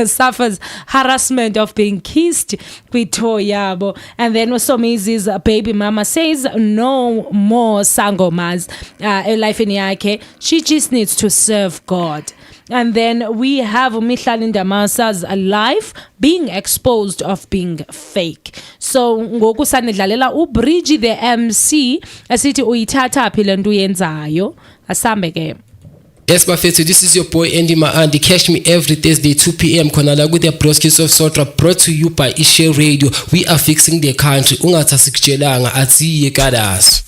suffers harassment of being kissed kwitoyabo, and then Somizi's baby mama says no more sangomas life in yakhe, she just needs to serve God. And then we have Mihlali Ndamasa's life being exposed of being fake. So ngoku sanidlalela uBridge the MC asithi uyithatha phi lento uyenzayo, asambe ke. Yes, Bafethu, this is your boy Andy Maandi. Catch me every Thursday 2 p.m. Khona la with the broadcast of Sotra, brought to you by Share Radio. We are fixing the country. Ungathi asikutshelanga atsiye kadasi.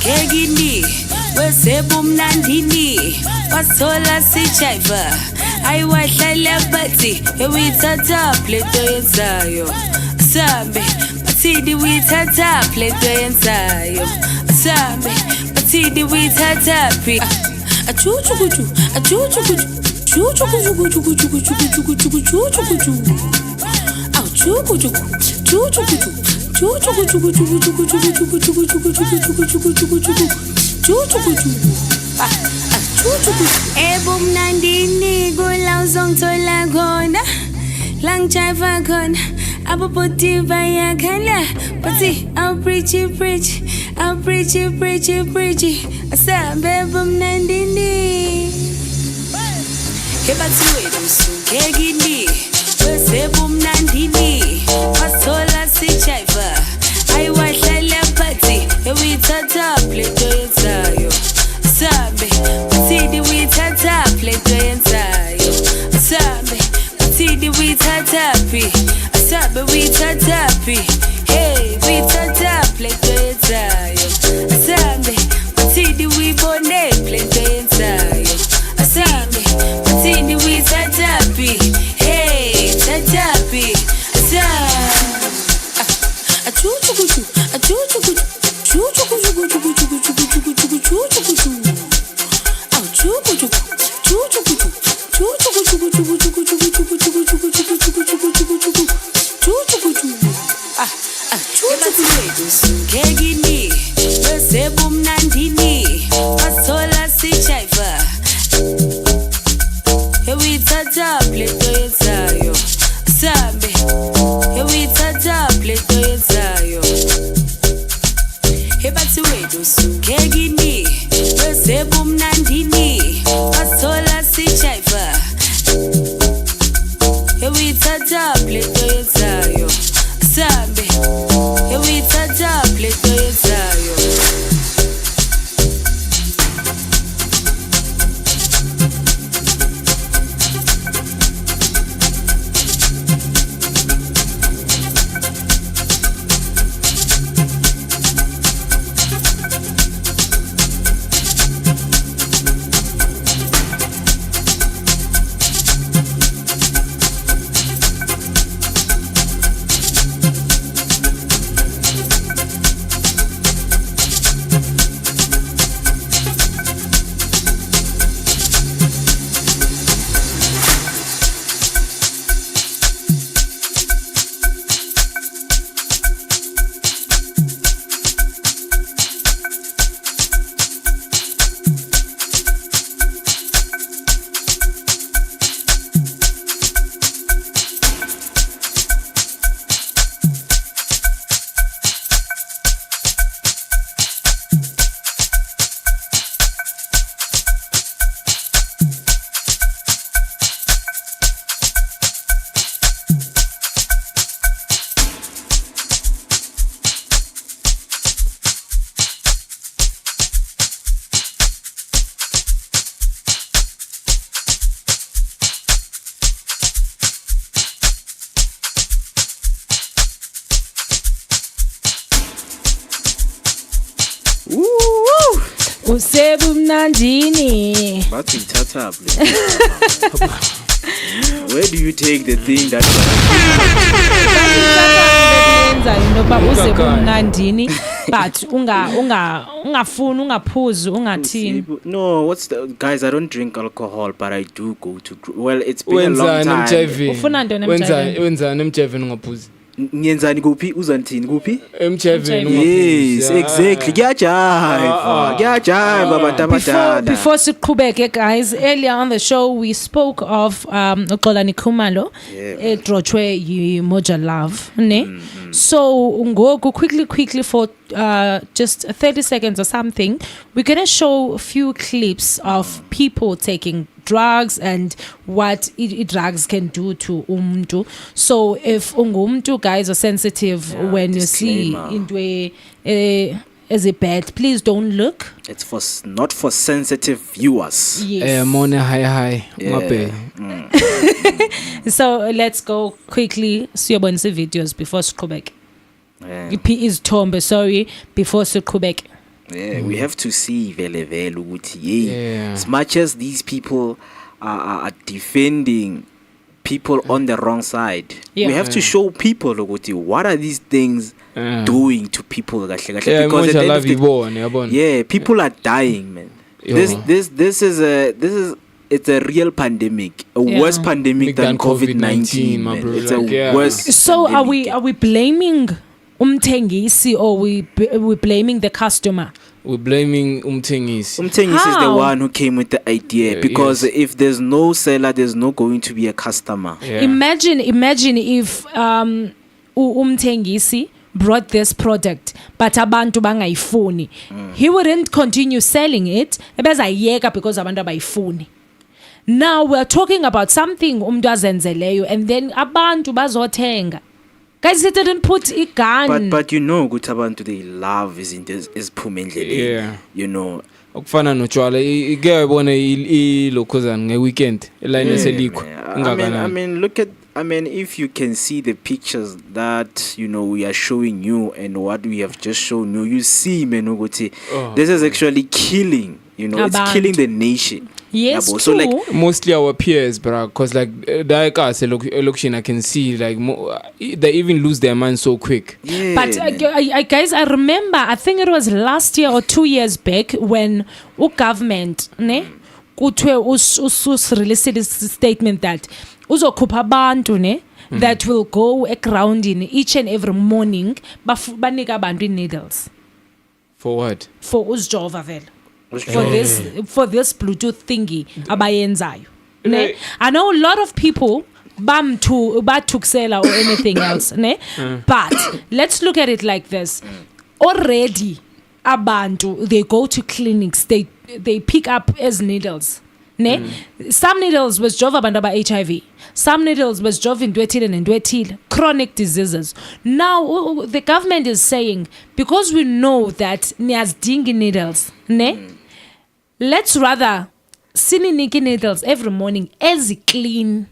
usungekini wesebumnandini wasola sijiva ayiwahlala bathi uyithatha plento yenzayo sambe bathini uyithatha plento yenzayo sambe bathini uyithatha phi achuchukuchu achuchukuchu ebumnandini kula uzongithola khona la ngijiva khona aboboti bayakhala bathi I'll preach asambe ebumnandini kebathi wena usungekini wesebumnandini wasola sijiva ayiwahlala bathi uyithatha plento yenzayo sambe bathini uyithatha plento yenzayo sambe bathini uyithatha phi asambe uyithatha phi hey uyithatha plento yenzayo asambe bathini uyibone plento yenzayo asambe bathini uyithatha phi hey thatha phi usungekini wesebumnandini wasola sijiva uyithatha plento yenzayo sambe uyithatha plento yenzayo bathi wena usungekini wesebumnandini wasola sijiva uyithatha plento yenzayo sambe uyithatha plento yenzayo usebumnandini bathi ithatha where do you take the thing that yenzayo noba uzebumnandini but ungafuni ungaphuzi ungathini no what's the guys I don't drink alcohol but I do go to well it's been a long time ufuna ntoni wenzani emjeveni ngaphuzi ngiyenzani kuphi uzanithini kuphi emjeveni yes exactly kuyajiva abantu abadala before siqhubeke guys earlier on the show we spoke of Xolani Khumalo edrochwe yiMoja Love ne so ngoku quickly for just 30 seconds or something we're going to show a few clips of people taking drugs and what drugs can do to umntu. So if ungumntu guys are sensitive when you see into as a bad, please don't look. It's for not for sensitive viewers. Yes. Mone hi. So let's go quickly siyobonisa videos before siqhubeke. Is Tombe sorry before siqhubeke. Yeah, we have to see vele ukuthi, yeah. As much as these people are defending people on the wrong side, we have to show people ukuthi what are these things doing to people kahle kahle, because at the end of the, people are dying, man. This is it's a real pandemic, a worse pandemic than COVID-19, man. It's a worse. So pandemic. are we blaming umthengisi or we blaming the customer? We're blaming umthengisi. Umthengisi is the one who came with the idea, because if there's no seller, there's no going to be a customer. Imagine if umthengisi brought this product but abantu bangayifuni, he wouldn't continue selling it ebezayeka because abantu abayifuni. Now we're talking about something umntu azenzeleyo and then abantu bazothenga. Guys, they didn't put a gun. But you know ukuthi abantu they love is phuma endleleni, you know. Okufana notshwala ike yabona ilokhozana ngeweekend eline eselikho. I mean, if you can see the pictures that, you know, we are showing you and what we have just shown you, you see, man, this is actually killing, you know, it's killing the nation. Yes, so like mostly our peers, bro, because like us election, I can see like they even lose their mind so quick. Yeah, but guys, I remember, I think it was last year or 2 years back when government kuthiwe released this statement that uzokhupha abantu that will go around in each and every morning banika abantu needles. For what? For usjova vele. For this Bluetooth thingy abayenzayo. Ne? I know a lot of people batuksela or anything else, ne? But let's look at it like this. Already abantu, they go to clinics, they pick up as needles. Ne? Some needles was jova abantu ba HIV. Some needles was jova ndwethile, chronic diseases. Now the government is saying, because we know that niyazdinga needles, ne? Let's rather sininiki needles every morning as clean,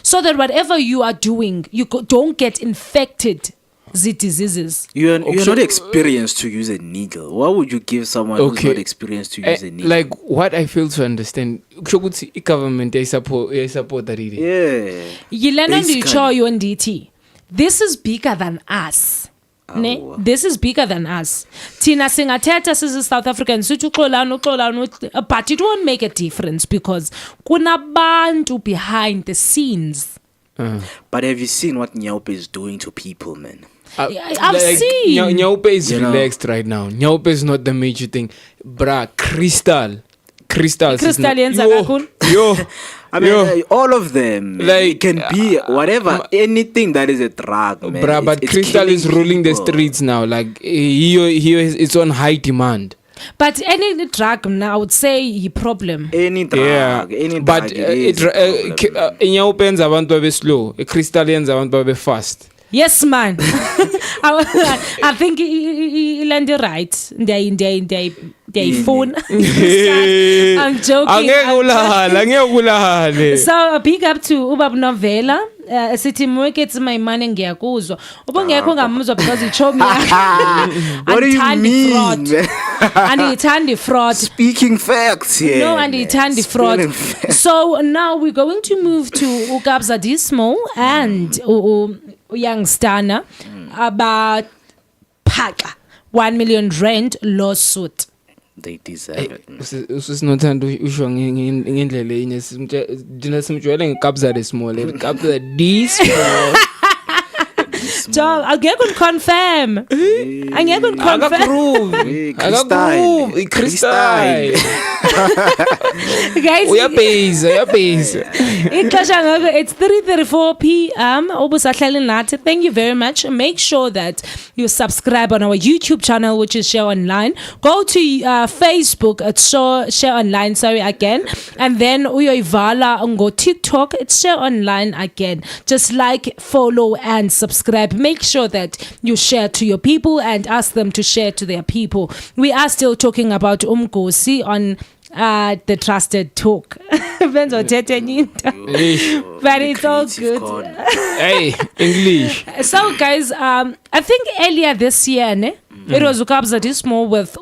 so that whatever you are doing, you don't get infected the diseases. You're not experienced to use a needle. Why would you give someone who's not experienced to use a needle? Like what I fail to understand, government they support that idea. Yeah. Yilana ndicho yonditi. This is bigger than us. Ne? This is bigger than us. Tina singathetha sizi South Africans sithi uxolani, but it won't make a difference because kunabantu behind the scenes. But have you seen what Nyaupe is doing to people, man? I've seen. Nyaupe is relaxed right now. Nyaupe is not the major thing. Bruh, Crystal yo. I mean, all of them, like, it can be whatever, anything that is a drug, man. Bruh, but Crystal is ruling the streets now. Like, it's on high demand. But any drug now, I would say a problem. Any drug, any but drug. But Nyaupenza abantu babe slow, Crystalians abantu babe fast. Yes, man. I think he landed right. They phone. I'm joking. So a big up to Ubab Novela. Sithi Moeketsi Maimane ngiyakuzwa. Ubongekho ngamuzwa because he told me. What do you mean? Andithandi fraud. Speaking facts here. No, andithandi fraud. So now we're going to move to Kabza Dismo and young Stana about Paka 1 million rand lawsuit. They deserve it. Usinothando usho ngendlela enye simjwayele ngeKabza the small, Kabza the small. So angeke confirm. Angeke confirm. Crystal. Guys, uyabase. It's 3:34 p.m. Obusahlale nathi. Thank you very much. Make sure that you subscribe on our YouTube channel, which is Share Online. Go to Facebook at Share Online. Sorry again, and then uyoivala on go TikTok. It's Share Online again. Just like, follow, and subscribe. Make sure that you share to your people and ask them to share to their people. We are still talking about Nketsi on the Trusted Talk. But it's all good. Hey, English. So guys, I think earlier this year, It was Kabza Dismo with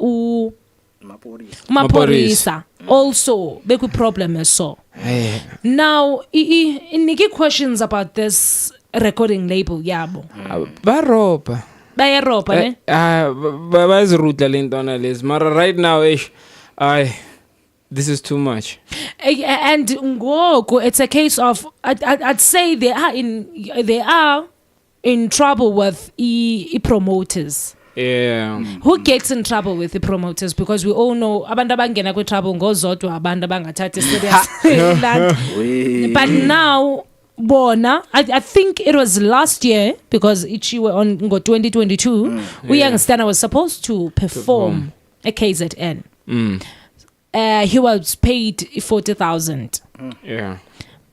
Maporisa. Also, big problem is so. Now, Niki questions about this recording label, yabo. Baropa. Bayaropa, eh? Bazirutla lentona les. Mara right now, this is too much. And Ngoko, it's a case of I'd say they are in trouble with promoters. Yeah. Who gets in trouble with the promoters? Because we all know abantu abangena kwe trouble ngozodwa abantu abangathathi serious. But now bona, I think it was last year because ichiwe on 2022 Uyangstana was supposed to perform a KZN. He was paid 40,000. Yeah.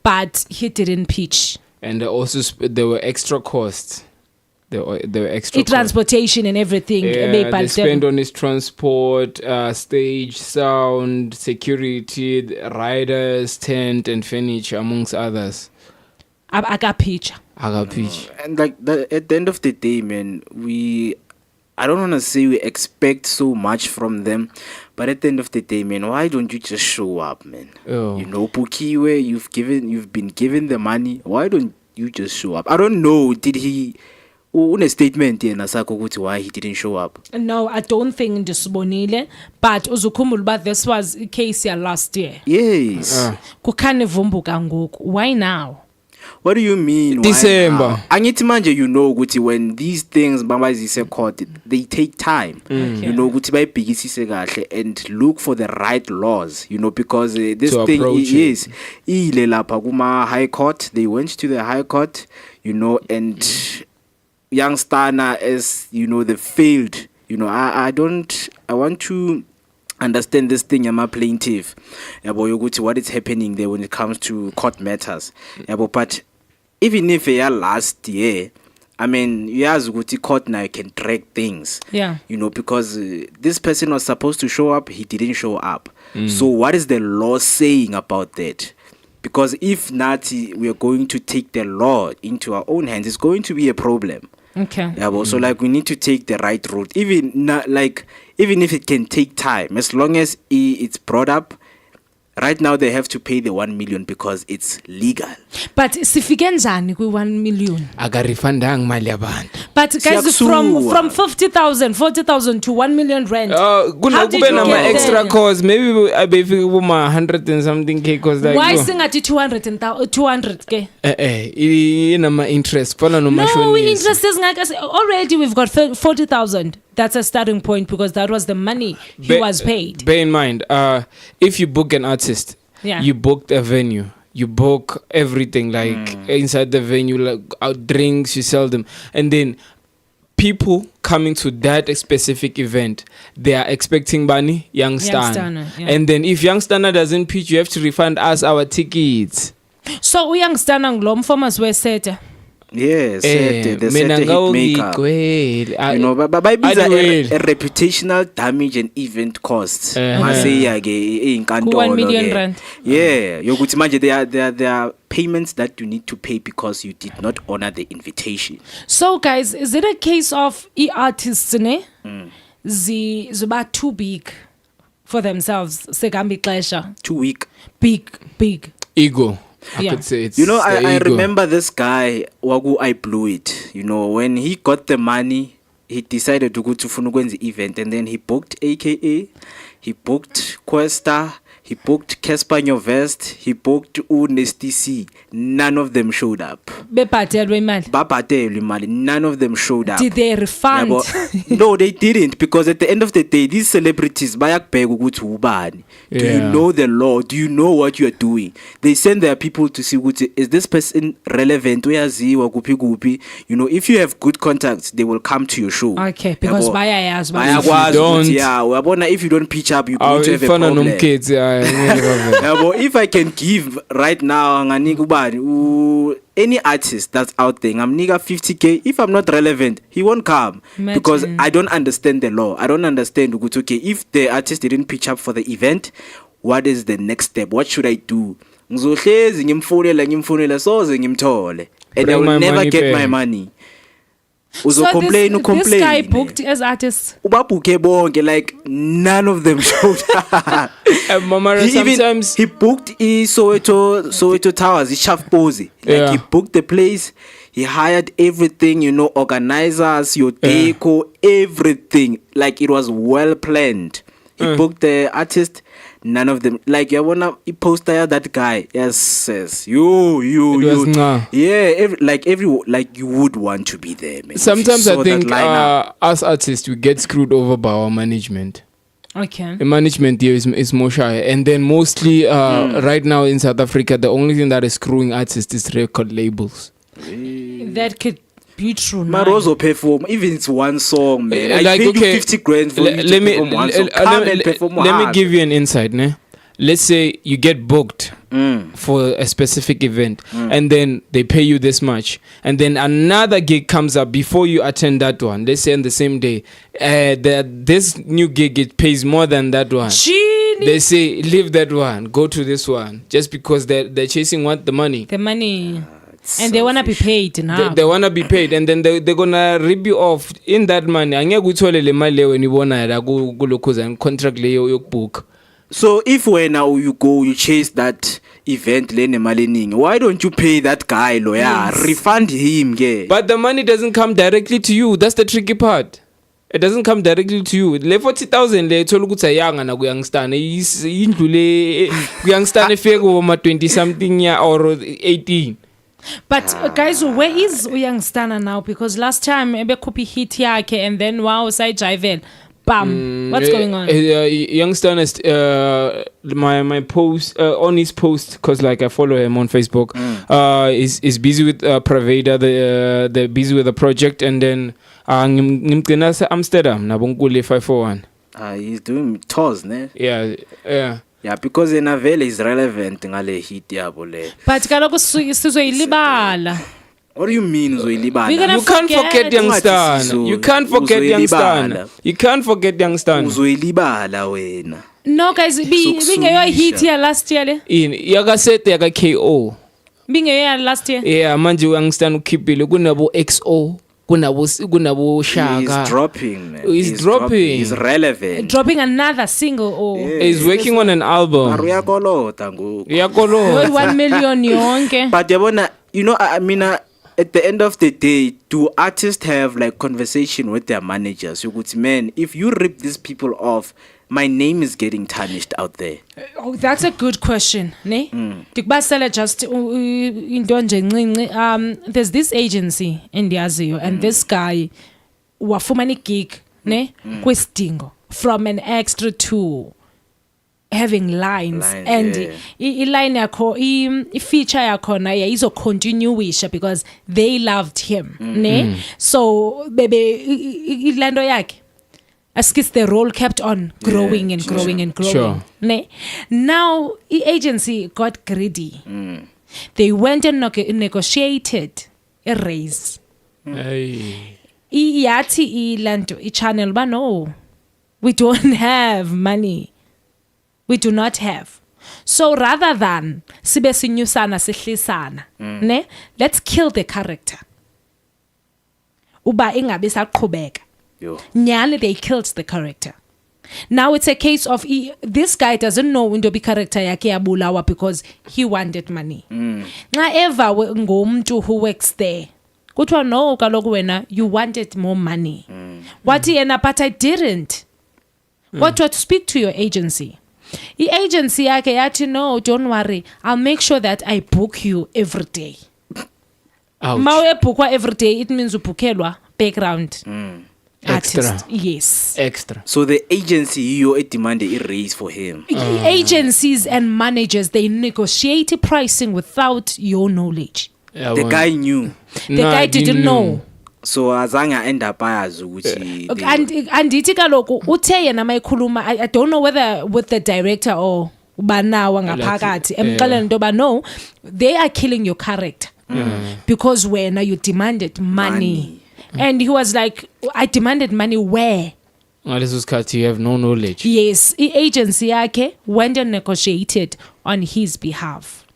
But he didn't pitch. And also there were extra costs. There were extra transportation and everything. Yeah, they spent on his transport, stage, sound, security, riders, tent, and furniture, amongst others. I got pitch. And like at the end of the day, man, I don't want to say we expect so much from them, but at the end of the day, man, why don't you just show up, man? Oh. You know, Pukiwe, you've been given the money. Why don't you just show up? I don't know. Did he? Une statement here Nasako why he didn't show up? No, I don't think ndisibonile, but uzukhumula but this was a case here last year. Yes. Kukhane vumbuka ngoku. Why now? What do you mean? December. Angithi manje you know ukuthi when these things bambazise court, they take time. Okay. You know ukuthi bayibhekisise kahle and look for the right laws, you know, because this to thing is ile lapha kuma high court. They went to the high court, you know, and Youngstana as you know the failed, you know, I want to understand this thing. I'm a plaintiff what is happening there when it comes to court matters. But even if last year, I mean, court now can track things. Yeah. You know, because this person was supposed to show up, he didn't show up. So what is the law saying about that? Because if not, we are going to take the law into our own hands. It's going to be a problem. Okay. Yeah, so like we need to take the right route. Even if it can take time, as long as it's brought up. Right now they have to pay the 1 million because it's legal. But sifike njani ku 1 million? Akarifandang mali yabantu. But guys, from 50,000, 40,000 to 1 million rent. How did you get extra cost? Maybe I be 100 and something K cause like. Why sing at 200K? Inama interest. No, interest is already we've got 40,000. That's a starting point because that was the money he was paid. Bear in mind, if you book an artist, you booked a venue, you book everything like inside the venue, like out drinks, you sell them, and then people coming to that specific event, they are expecting money, Youngstana. And then if Youngstana doesn't pitch, you have to refund us our tickets. So Youngstana nglo mfomas we set. Yes, the hitmaker. You know, but a reputational damage and event costs. 1 million rand. Yeah, you could imagine there are payments that you need to pay because you did not honor the invitation. So, guys, is it a case of artists ziba too big for themselves? Too weak. Big. Ego. I could say it's I remember this guy Wagu I blew it. You know, when he got the money, he decided to go to Funugwen's event and then he booked AKA, he booked Questa, he booked Casper Nyovest, he booked Unestisi. None of them showed up. None of them showed up. Did they refund? No, they didn't, because at the end of the day, these celebrities, do you know the law? Do you know what you are doing? They send their people to see, is this person relevant? You know, if you have good contacts, they will come to your show. Okay, because if you don't pitch up, you're going to have a problem. But if I can give right now any artist that's out there, I'm nigga 50K. If I'm not relevant, he won't come. Because I don't understand the law. I don't understand. Okay, if the artist didn't pitch up for the event, what is the next step? What should I do? And I will never get my money. Uzo complain, this guy booked as artists. Ubabhuke bonke, like none of them showed up. Mama, sometimes he booked Soweto Towers, he Shaft Posey. Like he booked the place, he hired everything, organizers, your deco, everything. Like it was well planned. He booked the artist, none of them. Like you wanna post there that guy. Yes, you. Yeah, like you would want to be there, man. Sometimes I think us artists we get screwed over by our management. Okay. The management here is more shy, and then mostly right now in South Africa, the only thing that is screwing artists is record labels. That could be true. Marozo perform, even it's one song, man. I Like, paid okay, you 50 grand for you to perform one song. Come and perform let me hard. give you an insight, ne? Let's say you get booked for a specific event, and then they pay you this much, and then another gig comes up before you attend that one. Let's say on the same day, this new gig it pays more than that one. They say leave that one, go to this one, just because they're chasing the money. The money. And they wanna be paid now. They wanna be paid, and then they're gonna rip you off in that money. Angeke uthole le mali when you wanna kulokho contract leyo yokubook. So if when now you go, you chase that event, why don't you pay that guy lawyer? Yes. Refund him, yeah. But the money doesn't come directly to you. That's the tricky part. It doesn't come directly to you. Le 40,000 le thola ukuthi ayanga na kuyangstana indlu le kuyangstana efike kuma 20 something year or 18. But guys, where is Uyangstana now? Because last time ebe khuphi hit yakhe and then wow sayijivela. Bam. What's going on? Youngster is my post on his post, because like I follow him on Facebook. Is busy with Praveda. They're busy with the project, and then ngimgcina Amsterdam nabonkule 541. He's doing tours, ne? Yeah. Yeah, because Enavele is relevant ngale hit yabo le. But kaloku sizoyilibala. What do you mean uzoyilibala? You can't forget Youngstana. You can't forget Youngstana. You can't forget Youngstana. Uzoyilibala wena. No guys, bingeyo hit ya last year le. Yakasete yaka KO. Bingeyo ya last year. Yeah, manje Youngstana ukhiphile kunabo XO. Kunabo Shaka. He's dropping, man. He's dropping. He's relevant. Dropping another single or He's working on an album. Uyakolota ngoku. 1 million yonke. But yabona, I mean, at the end of the day, do artists have like conversation with their managers? You could, man, if you rip these people off, my name is getting tarnished out there. Oh, that's a good question, ne? Dikubasela just into nje ncinci. There's this agency endiyaziyo, and this guy wafumana gig, ne? Kwisidingo from an extra to having lines and i-line yakho i-feature yakhona yayizocontinuisha because they loved him, ne? So ilando yakhe askis the role kept on growing and growing and growing. Sure. Ne? Now the agency got greedy. They went and negotiated a raise. Yathi ilando i-channel ba no, we don't have money. We do not have. So rather than sibe sinyusana sihlisana, ne? Let's kill the character. Uba ingabe saqhubeka. Nyali, they killed the character. Now it's a case of this guy doesn't know into character yakhe yabulawa because he wanted money. Nxa ever ngomntu who works there, kuthiwa no kaloku wena you wanted more money. Wathi yena, but I didn't. What to speak to your agency? The agency yakhe yathi no, don't worry, I'll make sure that I book you every day. Mawe bookwa every day, it means ubookelwa background. Extra. Artist. Yes. Extra. So the agency you demanded a raise for him. Agencies and managers, they negotiate pricing without your knowledge. The guy knew. The guy didn't know. So azange end up ayazi ukuthi and ithi kaloku uthe yena mayikhuluma, I don't know whether with the director or banawa ngaphakathi emxelele into ba no, they are killing your character because when you demanded money. And he was like, I demanded money where? This was cut. You have no knowledge. Yes, the agency yakhe went and negotiated on his behalf.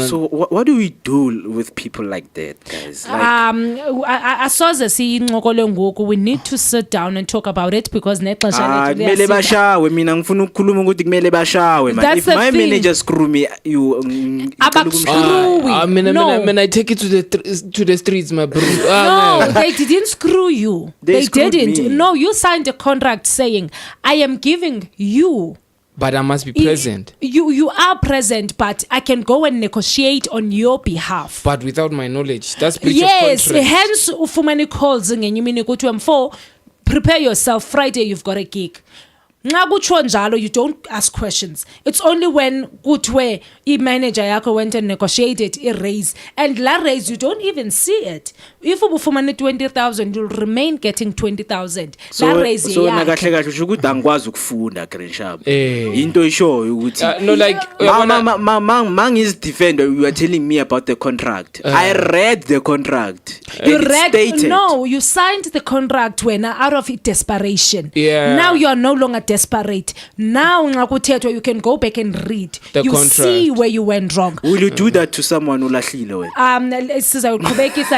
So what do we do with people like that, guys? Asoze siyincokole ngoku, we need to sit down and talk about it because nexesha lethu kumele liyasika. bashawe, mina ngifuna ukukhuluma ukuthi kumele bashawe, man. That's If the my thing. manager screw me, you Abakuscrewy. When I take it to the streets, my bro. No, they didn't screw you. They screwed didn't. me. No, you signed a contract saying, I am giving you. But I must be present. You are present, but I can go and negotiate on your behalf. But without my knowledge, that's breach Yes, of contract. hence ufumani calls ngenye imini kuthi M4, prepare yourself, Friday you've got a gig. Nxa kutsho njalo, you don't ask questions. It's only when kuthiwe i-manager yakho went and negotiated a raise, and la raise you don't even see it. If ubufumane 20,000, you'll remain getting 20,000. La raise so yakhe. nakahle kahle usho ukuthi angikwazi ukufunda Gresham. Eh. Into ishoyo ukuthi No, like Mang defender, you are telling me about the contract. I read the contract. You And it read, stated, no, you signed the contract when out of desperation. Yeah. Now you are no longer desperate. Now nxa kuthethwa, you can go back and read. The you contract. see where you went wrong. Will you do that to someone ulahlile wena?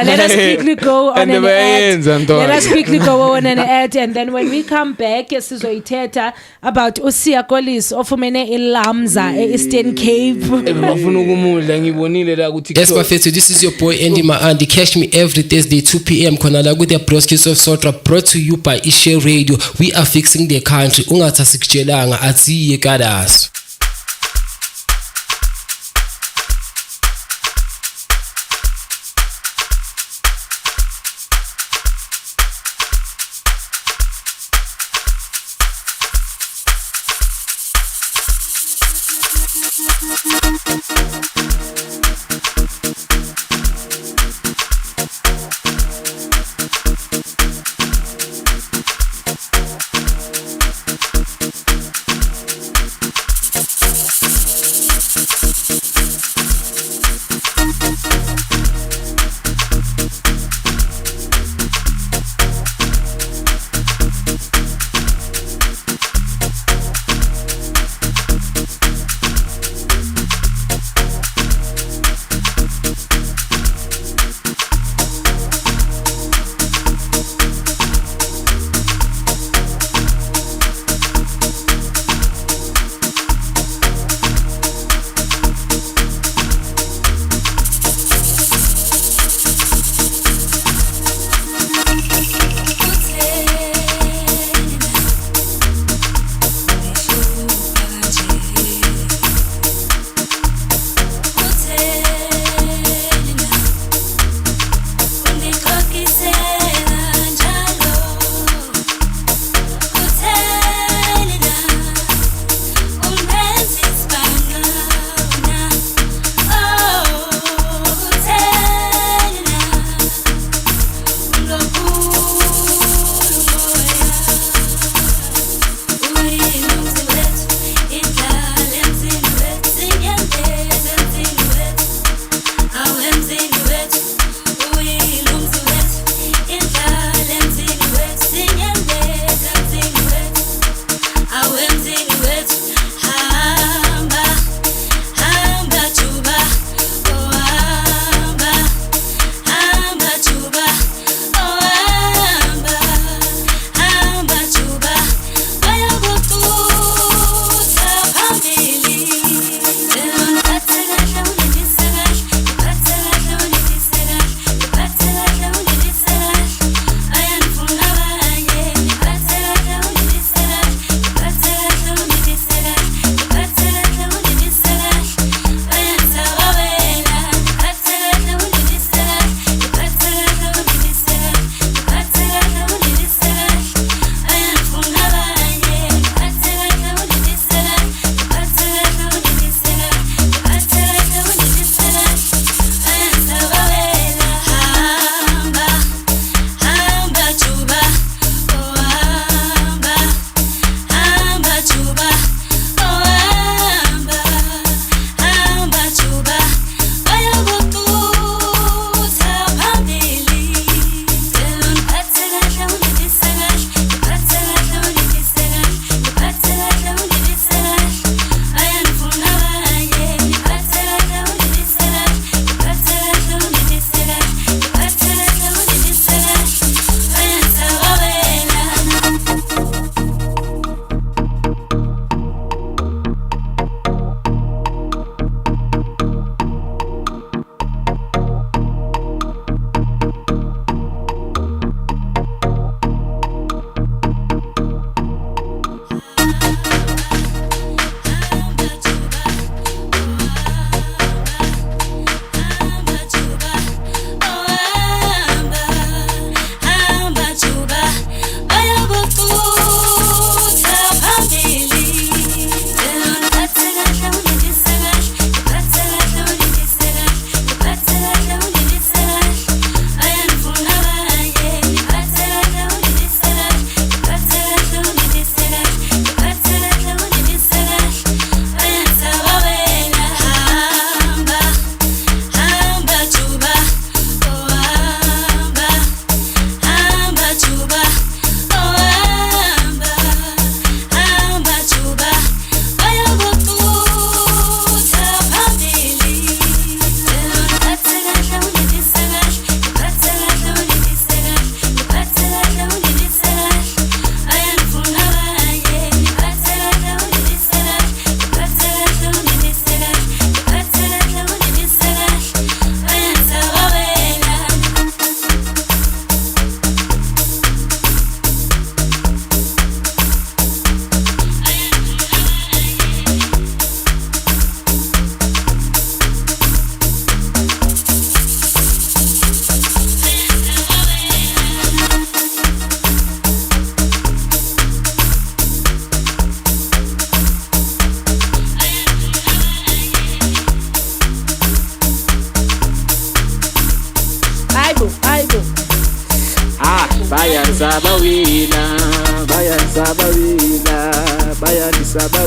Let us quickly go on And an the ad. ends and Let all. us quickly go on an ad, and then when we come back, sizoyithetha about uSiya Kolisi ofumene ilamza e-Eastern Cape. bafuna ukumudla ngibonile la ukuthi Yes, bafethu, this is your boy Andy Maandi. Catch me every Thursday 2 p.m. khona la ku the broadcast of Sotra, brought to you by Share Radio. We are fixing the country. Ungathi asikutshelanga atsiye kadaso.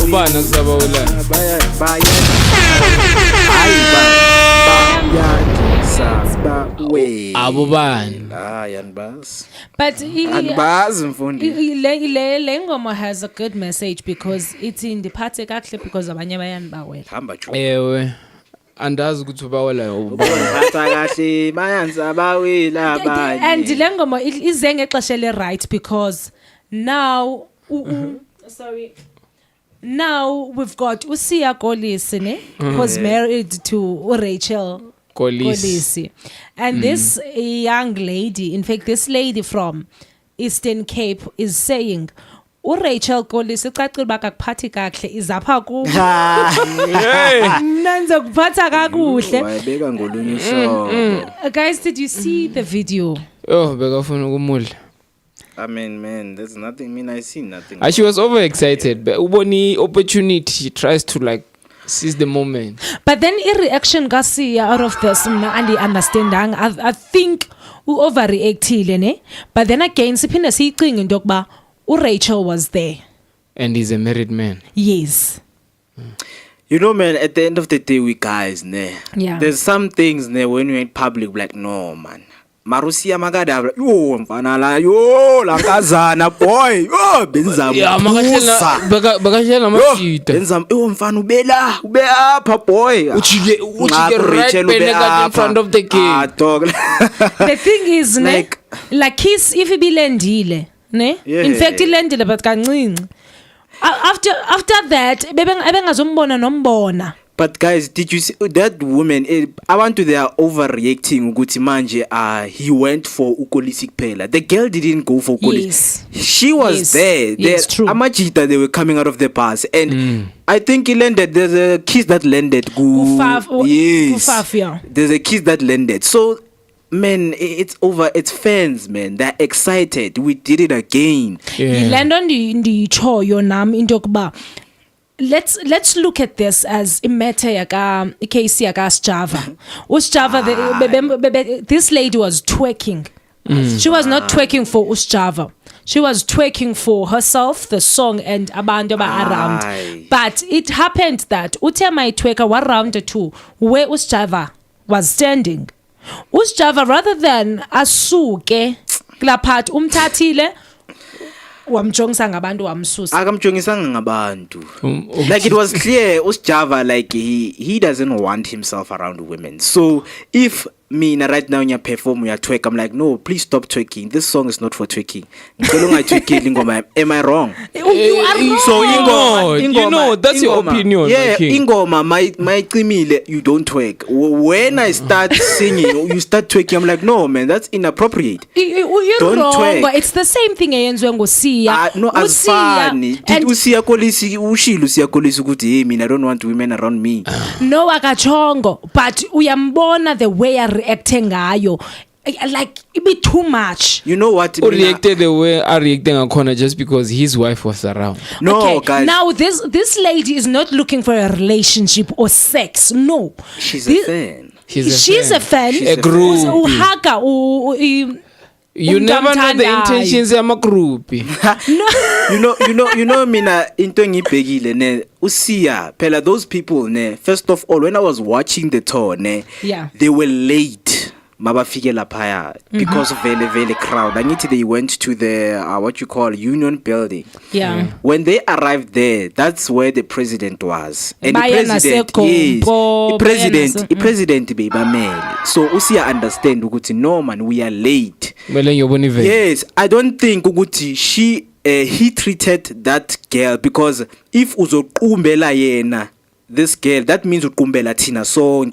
Ubani akusaba wula? Abo bani? But mfundi. le ngoma has a good message because it's in the part kahle because abanye bayanibawela. Hamba jo. Ewe. Andazi ukuthi ubawela Phatha kahle bayansabawela abanye. And le ngoma ize ngexesha le right because now sorry. Now we've got Usiya Kolisi, ne? Who's married to Rachel Kolisi. And this young lady, in fact, this lady from Eastern Cape is saying, Rachel Kolisi cacile bakakuphathi kahle izapha ku. Nanzo kuphatha kakuhle. Wayebeka ngolunye ihlobo. Guys, did you see the video? Oh, bekafuna ukumudla. I mean, man, there's nothing. I see nothing. She was overexcited, but uboni opportunity, she tries to like seize the moment. But then reaction kasi out of this, and understanding, I think we overreacted, ne? But then again, sipina siqinga into yokuba Rachel was there, and he's a married man. Yes. You know, man, at the end of the day, we guys, ne? Yeah. There's some things, ne, when we're in public, like, no, man. Marusia magada yo mfana la yo lankazana boy yo benza musa bakashela mashita benza mfana ubela ube apha boy uchike right in front of the king. Dog. The thing is like kiss if ibilendile ne in fact ilendile but kancinci after that ebengazombona nombona. But guys, did you see that woman? I want to they are overreacting. Ukuthi manje, he went for Kolisi kuphela. The girl didn't go for Kolisi. Yes. She was there. Yes, true. Amajita, they were coming out of the bus, and I think he landed. There's a kiss that landed. Yes. Yeah. There's a kiss that landed. So, man, it's over. It's fans, man. They're excited. We did it again. Land on the choyo nam into kuba. Let's look at this as a matter yaka case yaka Java. Java this lady was twerking. She was not twerking for Java. She was twerking for herself, the song and abantu around. But it happened that Utema twerker wa round 2 where Java was standing. Java rather than asuke kula part umthathile wamjongisa ngabantu wamsusa akamjongisanga ngabantu like it was clear Java like he doesn't want himself around women. So if me right now you perform you twerk, I'm like, no, please stop twerking. This song is not for twerking. Am I wrong? You are wrong. So you know that's your opinion. Yeah, ingoma my crimile, you don't twerk. When I start singing, you start twerking. I'm like, no, man, that's inappropriate. You're don't wrong. Twerk. It's the same thing eyenzwe nguSiya. No, as funny. Did Usiya Kolisi Usiya Kolisi ukuthi hey, I don't want women around me. No akachongo, but uyambona the way I reacting ngayo. Like it be too much. You know what? Or reacted the way I reacted on corner just because his wife was around. No, okay, guys. Now this lady is not looking for a relationship or sex. No. She's a fan. She's a fan. A group. You never know the intentions of a group. You know mina into ngibhekile ne Usiya phela those people ne first of all when I was watching the tour ne they were late mabafike lapha because of very crowd. I need they went to the what you call Union Building. Yeah. When they arrived there, that's where the president was. And the president bebamele. So Usiya understand ukuthi no man we are late. Yes, I don't think ukuthi he treated that girl because if uzoqumbela yena this girl, that means ukumbela thina sonke.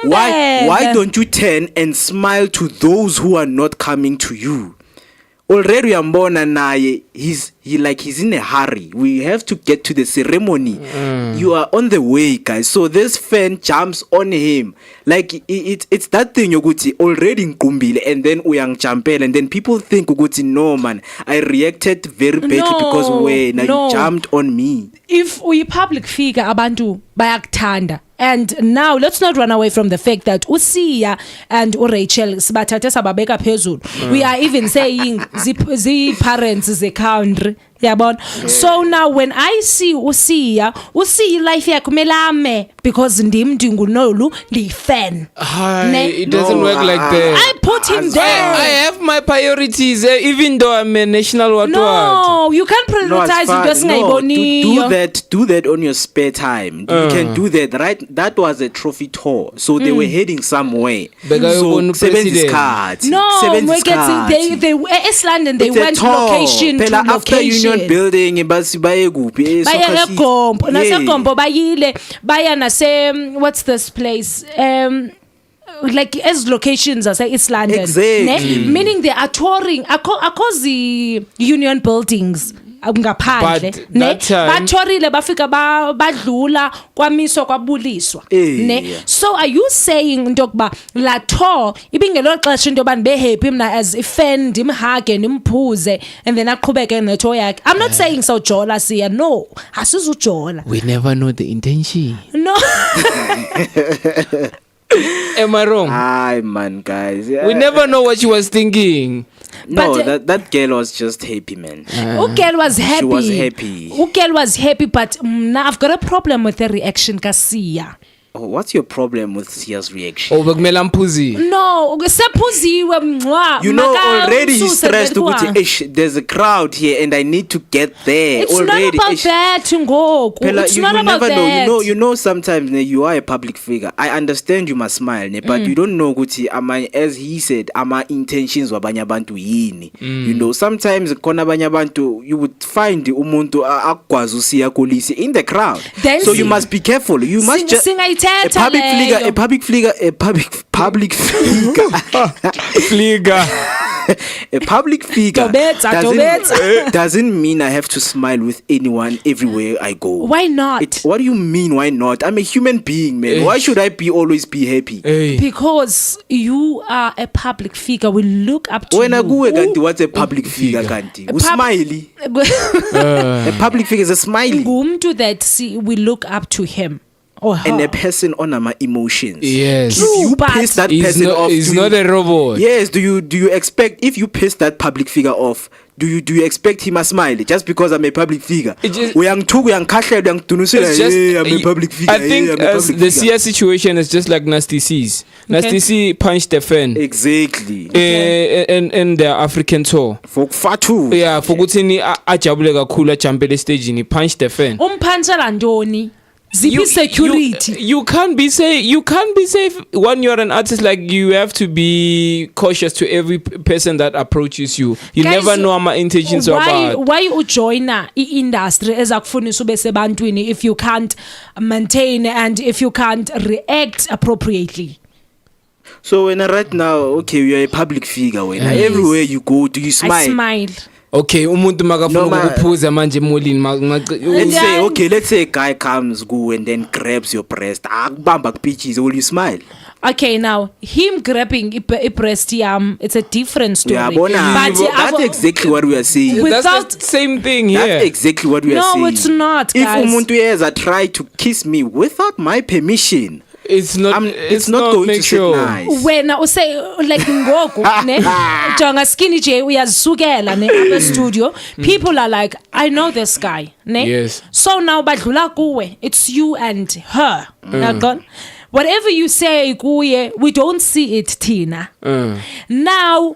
Why don't you turn and smile to those who are not coming to you? Already uyambona naye he's in a hurry. We have to get to the ceremony. You are on the way, guys. So this fan jumps on him. Like it's that thing yokuthi already nqumbile and then uyangjumpela and then people think ukuthi no man, I reacted very badly because you jumped on me. if uyi-public figure abantu bayakuthanda. And now let's not run away from the fact that uSiya and uRachel sibathathe sababeka phezulu. We are even saying the parents ze-country. Yabona. So now when I see uSiya life yakhe kumele ame because ndim ndingunolu ndi-fan. It doesn't work like that. I put him there. I have my priorities, even though I'm a national what. No, you can't prioritize into esingayiboniyo. Do that on your spare time. You can do that, right? That was a trophy tour, so they were heading somewhere. So president. No, Moeketsi, they East London, they went location to after location. Union Building, basi baye kuphi? Baya eGompo, naseGompo bayile, baya nase what's this place? Like as locations as East London. Exactly. Meaning they are touring across the Union Buildings. Ngaphandle ne bathorile bafika badlula kwamiso kwabuliswa ne. So are you saying into kuba la tour ibingelo xesha into yobani be happy mina as a fan ndimhage ndimphuze and then aqhubeke ne tour yakhe? I'm not saying so jola siya, no, asizujola. We never know the intention. No. Am I wrong? Hi man, guys. We never know what she was thinking. No, that girl was just happy, man. Girl was happy. She was happy. Girl was happy, but now I've got a problem with the reaction ka Siya. Oh, what's your problem with Sia's reaction? Bekumela mphuzi. No, sephuziwe mncwa. You know, already he's stressed ukuthi there's a crowd here and I need to get there. It's already, not about that, ngoku. It's not about that. You know sometimes you are a public figure. I understand you must smile, but you don't know ukuthi as he said, ama intentions wabanye abantu yini. You know, sometimes kona abanye abantu you would find umuntu akwazi uSiya Kolisi in the crowd. So you must be careful. You must just a public figure doesn't mean I have to smile with anyone everywhere I go. Why not? What do you mean why not? I'm a human being, man. Why should I always be happy? Because you are a public figure. We look up to when you. What's a public figure? Smiley. A public figure is a smiley. That we look up to him. And a person on our emotions. Yes. If you piss that person off, he's not a robot. Yes. Do you expect if you piss that public figure off? Do you expect him to smile just because I'm a public figure? I'm a public figure. I think the Siya situation is just like Nasty C's. Nasty C punched the fan. Exactly. In the African tour. For Fatu. Yeah, for Gutini ajabule kakhulu ajampele stage he punched the fan. Security. You can't be safe when you're an artist. Like you have to be cautious to every person that approaches you. You guys, never know what my intentions are about. Why you join industry ezakufunisa ube sebantwini if you can't maintain and if you can't react appropriately? So when right now, okay, you're a public figure. When everywhere you go, do you smile? I smile. Okay, umuntu makafuna ukuphuza manje emolini let's say a guy comes go and then grabs your breast. Akubamba kupitches, will you smile? Okay, now him grabbing a breast it's a different story. Yeah, but that's exactly what we are saying. That's the same thing here. That's exactly what we are saying. No, it's not, guys. If umuntu has tried to kiss me without my permission, it's not going to sit nice. When I say like ngoku ne jonga skinny J uyazisukela ne up studio, people are like, I know this guy ne. Yes. So now badlula kuwe, it's you and her. Now whatever you say kuye, we don't see it Tina. Now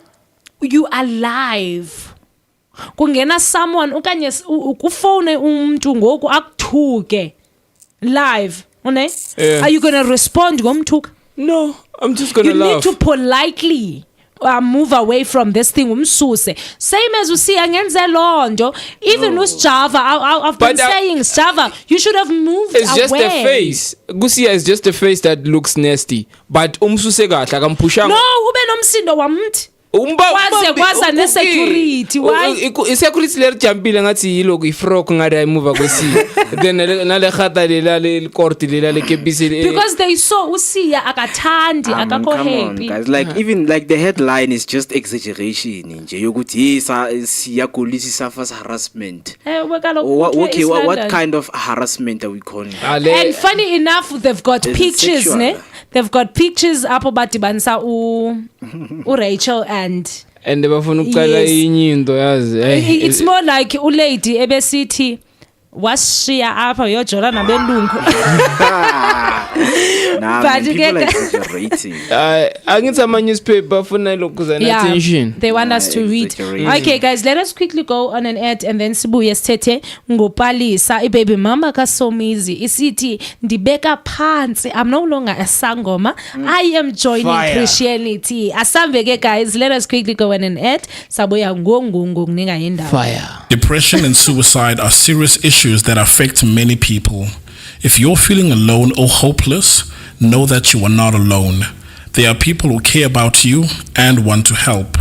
you are live. Kungena someone ukanye ukufone umuntu ngoku akuthuke live. Yeah. Are you going to respond? No, I'm just going to laugh. You need to politely move away from this thing. Same as you see, even with Java, I've been saying, Java, you should have moved away. It's just the face. Gusia is just the face that looks nasty. But like I'm pushing. No, ube nomsindo kwaza ne-security why i-security leri jampile ngathi yiloko ifrog ngari ayimuva kwesiya then nale khata le court le kebisi because they saw usiya akathandi akakho Come on, happy. guys. Like even like the headline is just exaggeration. Nje yokuthi siya Kolisi suffers harassment. What kind of harassment are we calling? And funny enough, they've got Is it pictures, sexual? ne? They've got pictures apho badibanisa u Rachel and bafuna ukuqala Yes. inye into yazi. it's more like ulady ebesithi washiya apha yojola nabelungu. Nah, But man, people are again- exaggerating. Angithi ama newspaper afuna lokuzana attention. They want us to read. exaggerating. Okay, guys, let us quickly go on an ad and then sibuye sithethe ngopalisa ibaby mama kaSomizi isithi ndibeka phansi. I'm no longer a sangoma. I am joining Christianity. Asambeke, guys, let us quickly go on an ad. Sabuya ngongongo kunika indawo. Fire. Depression and suicide are serious issues that affect many people. If you're feeling alone or hopeless, know that you are not alone. There are people who care about you and want to help.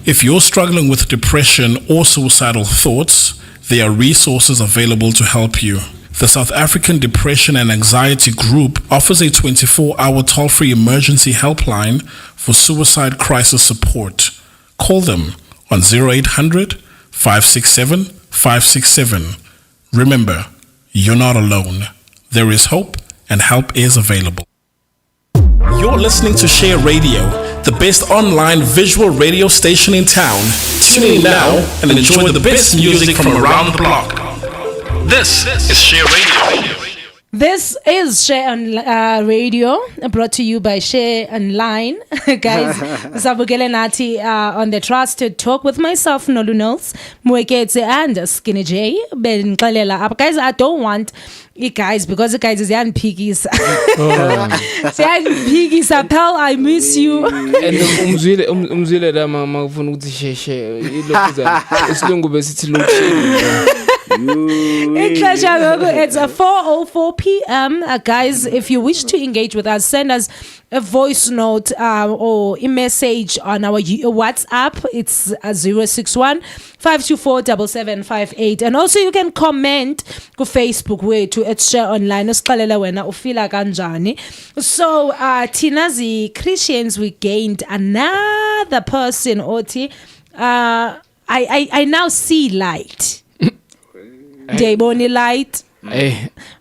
If you're struggling with depression or suicidal thoughts, there are resources available to help you. The South African Depression and Anxiety Group offers a 24-hour toll-free emergency helpline for suicide crisis support. Call them on 0800 567 567. Remember, you're not alone. There is hope and help is available. You're listening to Share Radio, the best online visual radio station in town. Tune in now and enjoy the best music from around the block. This is Share Radio. This is Share on Radio, brought to you by Share Online. Guys, Sabukele Nati on the Trusted Talk with myself, Noluthando, Moeketsi, and Skinny J. Ben Kalela. Guys, I don't want you guys because the guys is yan piggies. Piggies, Pal, I miss you. And umzwile da makufuna ukuthi sheshe ilokuzana. Isilungu besithi lokshini. It's a 4:04 p.m. Guys, if you wish to engage with us, send us a voice note or a message on our WhatsApp. It's 061 524 7758. And also you can comment on Facebook way to Share Online. Usixelela wena ufila kanjani. So Tinazi Christians, we gained another person, Oti. I now see light. Ndiyayibona light.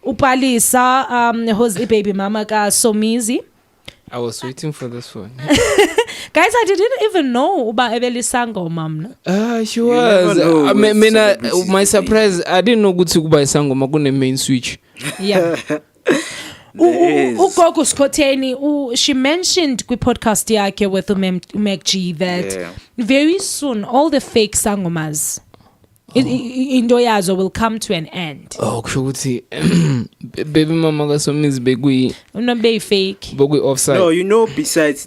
Upalisa who's the baby mama kaSomizi. I was waiting for this one. Guys, I didn't even know uba ebelisangoma mna. She was. never know with celebrities My today. surprise, I didn't know ukuthi kuba isangoma kune main switch. Yeah. Ugogo Skoteni, she mentioned kwi podcast yakhe with Umek that very soon all the fake sangomas into yazo will come to an end. Oh, kusho ukuthi baby mama kaSomizi bekwi Be fake. offside. No, you know, besides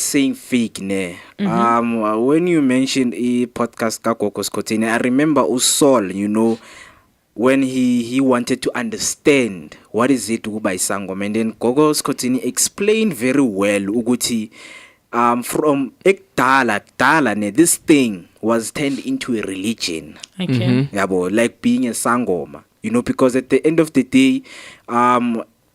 saying fake, when you mentioned a podcast Gogo Skoteni, I remember Usol, you know, when he wanted to understand what is it by Sangom, and then Gogo Skoteni explained very well ukuthi from Ekdala, this thing was turned into a religion. Okay. Yabo, like being a sangoma, you know, because at the end of the day,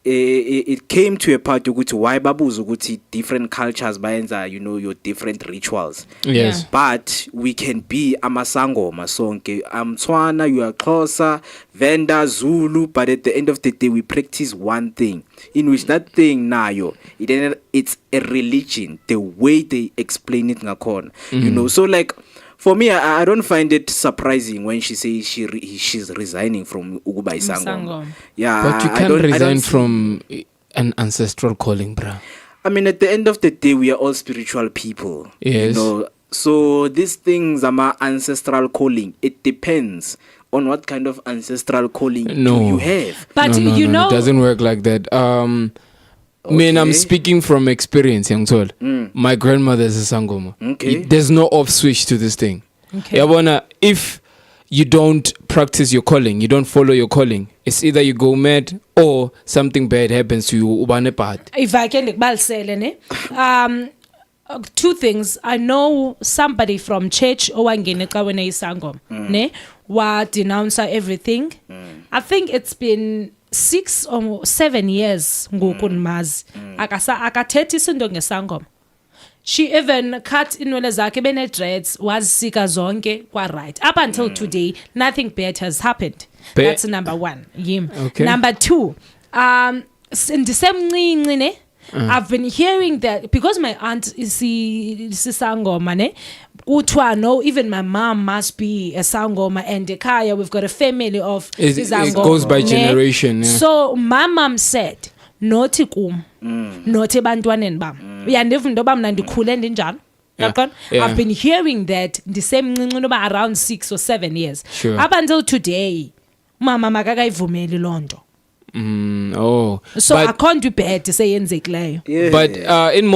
it came to a part ukuthi why babuza ukuthi different cultures bayenza, you know, your different rituals. Yes. But we can be amasangoma sonke. Tswana, you are Xhosa, Venda, Zulu, but at the end of the day we practice one thing, in which that thing nayo it's a religion, the way they explain it ngakhona. You know, so like for me, I don't find it surprising when she says she's resigning from Ukuba Isangoma. Yeah, But you I can't don't resign see- from an ancestral calling, bruh. I mean, at the end of the day, we are all spiritual people. Yes. You know, so these things are my ancestral calling. It depends on what kind of ancestral calling do you have. But No, you know, it doesn't work like that. Man, I'm Okay. speaking from experience, young soul. My grandmother is a sangoma. Okay. There's no off switch to this thing. Okay. Yabona, if you don't practice your calling, you don't follow your calling, it's either you go mad or something bad happens to you. Ubane bad. if I can balsele ne two things. I know somebody from church owangene xa wena isangoma ne wa denounce everything. I think it's been 6 or 7 years ngoku ndimazi. Akathethi isinto ngesangoma. She even cut inwele zakhe bene dreads wazisika zonke kwa right. Up until today, nothing bad has happened. That's number 1. Okay. Number 2, ndisemncinci ne. I've been hearing that because my aunt is sangoma ne. Utwa no, even my mom must be a sangoma, and Ekaya we've got a family of sangoma. It goes by generation. Yeah. So my mom said, "Noti kum, noti bantwaneni bam." Uyandiva into yoba mna ndikhule ndinjalo. I've been hearing that ndisemncinci noba around 6 or 7 years. Sure. Up until today, mama makakayivumeli lonto. So I can't do bad to say yenzekileyo. But in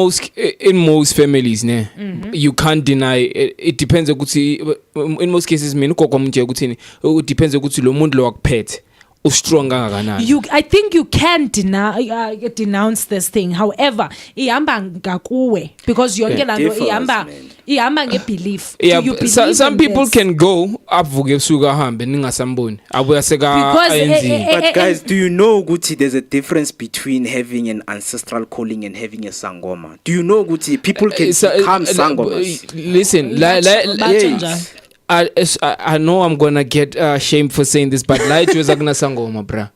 most families ne, you can't deny it depends ukuthi in most cases mina ugogo manje ukuthini it depends ukuthi lo muntu lo wakuphethe strong kangakanani. I think you can denounce this thing. However, ihamba ngakuwe because yonke lanto ihamba ngebelief. Yeah, some people can go avuke ebusuku ahambe ningasamboni abuya seka ayenzi. But guys, do you know ukuthi there's a difference between having an ancestral calling and having a sangoma? Do you know ukuthi people can become sangomas? Listen, I know I'm gonna get shamed for saying this, but lie to Agna Sangoma, bruh.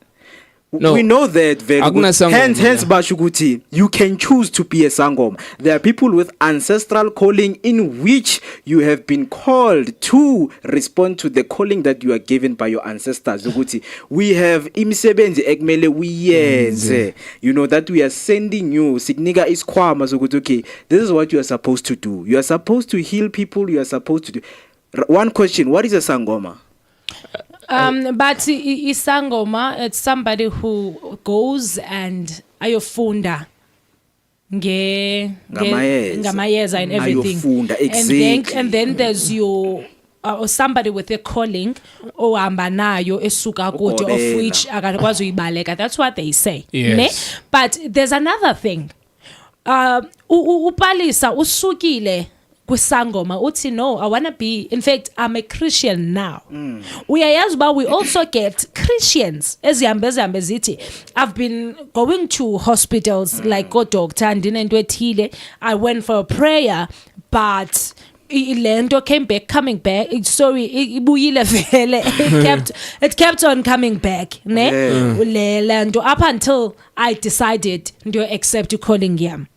No, we know that very good. Hence, Bashuguti, you can choose to be a sangoma. There are people with ancestral calling in which you have been called to respond to the calling that you are given by your ancestors. Uguti, we have imsebenzi ekmele wiyenze. You know that we are sending you. Signiga is kwama Uguti. Okay, this is what you are supposed to do. You are supposed to heal people. You are supposed to do. One question: what is a sangoma? But isangoma, it's somebody who goes and ayofunda ngamayeza and everything. Exactly. And then there's your somebody with a calling ohamba nayo esuka kude of which akakwazi uyibaleka. That's what they say. Yes. Ne? But there's another thing. Upalisa usukile kusangoma uthi no, I want to be, in fact I'm a Christian now. Uyayazi ba we also get Christians ezihambe zithi I've been going to hospitals like go doctor ndinento ethile, I went for a prayer but ilento coming back. Sorry, ibuyile vele. It kept on coming back ne lento up until I decided to accept calling yam.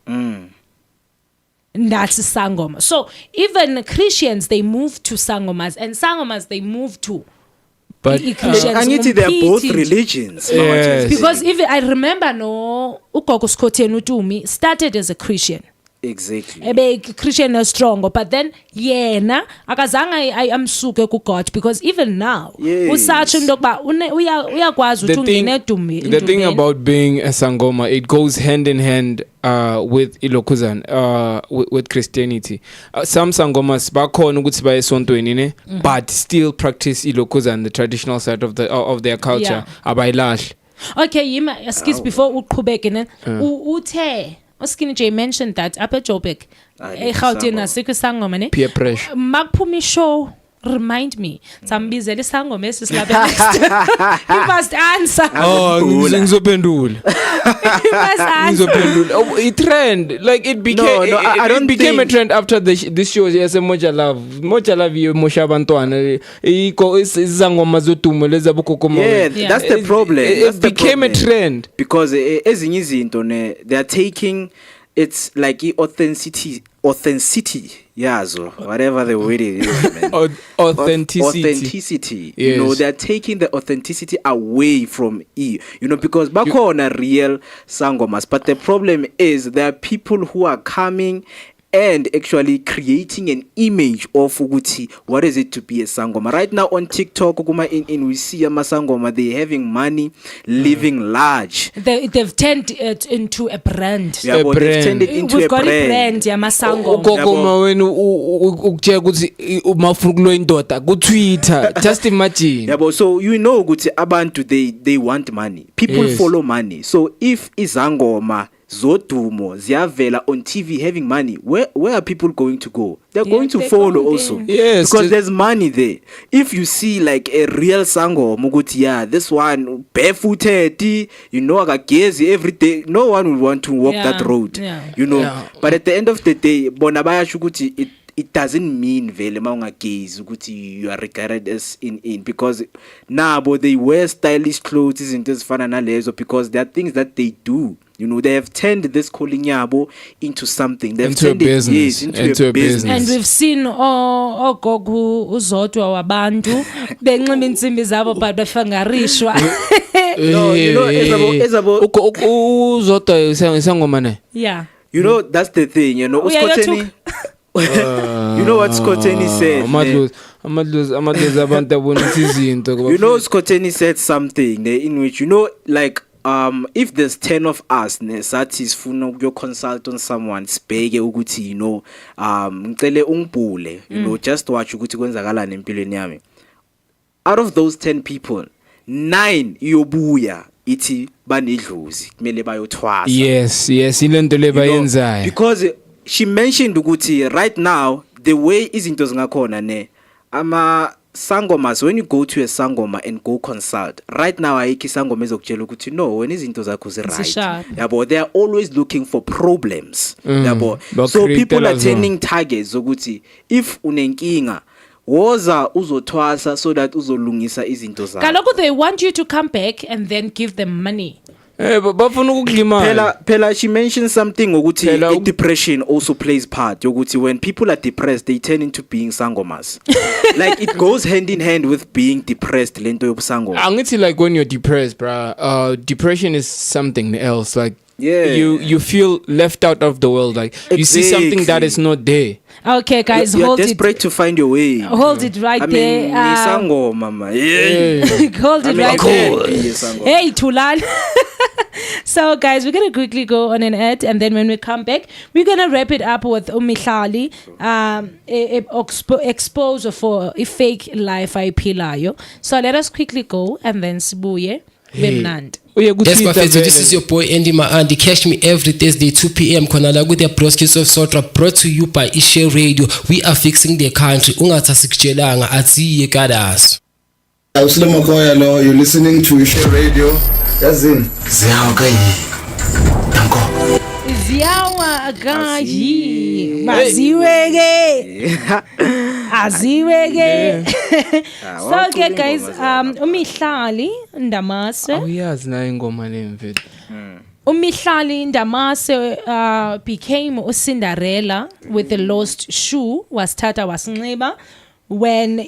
That's sangoma. So even Christians, they move to sangomas, and sangomas they move to. But Christians they are both religions. Yes. Because even I remember no ugogo Skotenu Tumi started as a Christian. Exactly. Ebe Christian is stronger, but then yena akazange amsuke ku God, because even now usatsho into yokuba uyakwazi ukuthi ungene edumini. The thing about being a sangoma, it goes hand in hand with ilokuzana, with Christianity. Some sangomas bakhona ukuthi baye esontweni ne, but still practice ilokuzana, the traditional side of their culture. Abayilahli. Okay, yima excuse before uqhubeke ne uthe Skinny J mentioned that up at Joburg, peer pressure. Makpumi show, remind me. Sambize le sangoma esislabe. He must answer. Ngizophendula. He must answer. It trend, like it became. It became a trend after this show. Yes, Moja Love you, Mosha Bantwana. Yeah, that's the problem. It became a trend because they are taking. It's like authenticity, yeah, so whatever the word it is, man. Authenticity. Yes. You know, they're taking the authenticity away from you know, because back on a real sangomas, but the problem is there are people who are coming and actually creating an image of Uguti. What is it to be a sangoma? Right now on TikTok, we see a sangoma, they're having money, living large. They've turned it into a brand. Yeah, a brand. They've turned it into We've a got brand. a brand, yeah, masangoma. Twitter. Just imagine. Yeah, but so you know, Uguti abantu they want money. People follow money. So if isangoma zodumo ziyavela on TV having money, where are people going to go? They're going to they're follow going also. there. Yes, because there's money there. If you see like a real sango muguti, yeah, this one barefooted, agagezi every day, no one will want to walk that road. Yeah. But at the end of the day, bonabaya shukuti it doesn't mean vele maungagezi ukuthi you are regarded as in because nabo they wear stylish clothes izinto ezifana nalezo because there are things that they do. They have turned this calling yabo into something. They've Into a turned it, business. yes, into a business. And we've seen ogogo uzodwa wabantu benxima insimbi zabo but bafangarishwa. No, ezabo uzodwa isangoma ne. Yeah. that's the thing, uSkotheni. You know what Skoteni said? Amadlozi abantu abonisa izinto. Skoteni said something in which like if there's 10 of us nesathi sifuna ukuyo consult on someone sibheke ukuthi ngicele ungibhule just watch ukuthi kwenzakalani empilweni yami. Out of those 10 people 9 iyobuya ithi banedlozi kumele bayothwasa. Yes ilento lebayenzayo. Because she mentioned ukuthi right now the way izinto zingakhona ama sangomas, when you go to a sangoma and go consult right now ayikho isangoma ezokutshela ukuthi no when izinto zakho right yabo, they are always looking for problems yabo. So people are turning targets ukuthi if unenkinga woza uzothwasa so that uzolungisa izinto zakho. Kaloku they want you to come back and then give them money. Bafuna ukudlimala. Phela she mentioned something ukuthi depression also plays part yokuthi when people are depressed they turn into being sangomas. Like it goes hand in hand with being depressed lento yobusangoma. Angithi like when you're depressed, bruh, depression is something else. Like you feel left out of the world. Like you see something that is not there. Okay, guys, you're hold it. desperate to find your way. Hold it right there. Sangoma, mama. Yeah. Hold it right there. Hey, Tulan. So, guys, we're going to quickly go on an ad, and then when we come back, we're going to wrap it up with Mihlali, exposure for a fake life iphilayo. So, let us quickly go, and then sibuye bemnandi. Yes, Bafethu, this is your boy Andy Maandi. Catch me every Thursday 2 p.m. khona la kude broadcast of Sotra, brought to you by Ishe Radio. We are fixing the country. Ungathi sikutshelanga atsiye kadaso. Awusilema khoya lo, you're listening to Ishe Radio. Yazini ziyawa kayi. Danko. Ziyawa kayi. Maziweke. Aziweke. So okay guys, Mihlali Ndamase. Awuyazi na ingoma le mfethu. Mihlali Ndamase became Cinderella with the lost shoe wasithatha wasinxiba when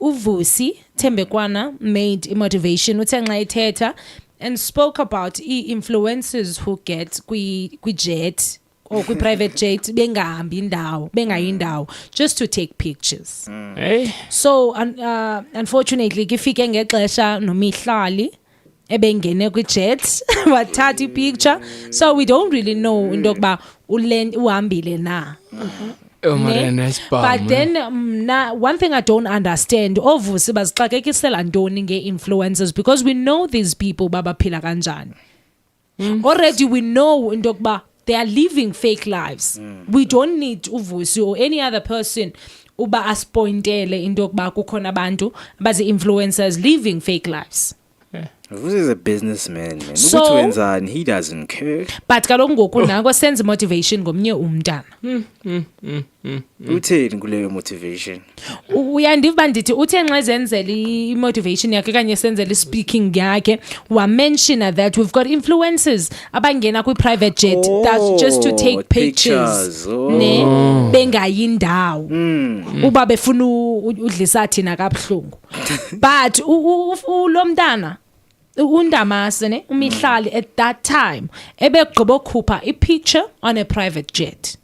uVusi Thembekwana made a motivation uthe nxa ithetha and spoke about influencers who get kwi jet or kwi private jet bengahambi indawo just to take pictures. So unfortunately kifike ngexesha noMihlali ebengene kwi jet wathatha picture, so we don't really know into yokuba uhambile na. But then one thing I don't understand, obviously bazixakekisela ntoni nge-influencers, because we know these people babaphila kanjani. Already we know into yokuba they are living fake lives. We don't need uVusi or any other person uba aspointele into yokuba kukhona abantu bazi-influencers living fake lives. Vusi is a businessman, man. So, and he doesn't care. But kaloku ngoku nako senze motivation ngomnye umntana. Utheni kuleyo motivation? Uyandiva ndithi uthe nxa ezenzela i-motivation yakhe kanye senzela i-speaking yakhe wamention that we've got influencers abangena kwi-private jet that's just to take pictures. Ne bengayi indawo uba befuna udlisa thina kabuhlungu. But lo mntana uNdamase ne uMihlali at that time ebegqiba ukukhupha i-picture on a private jet.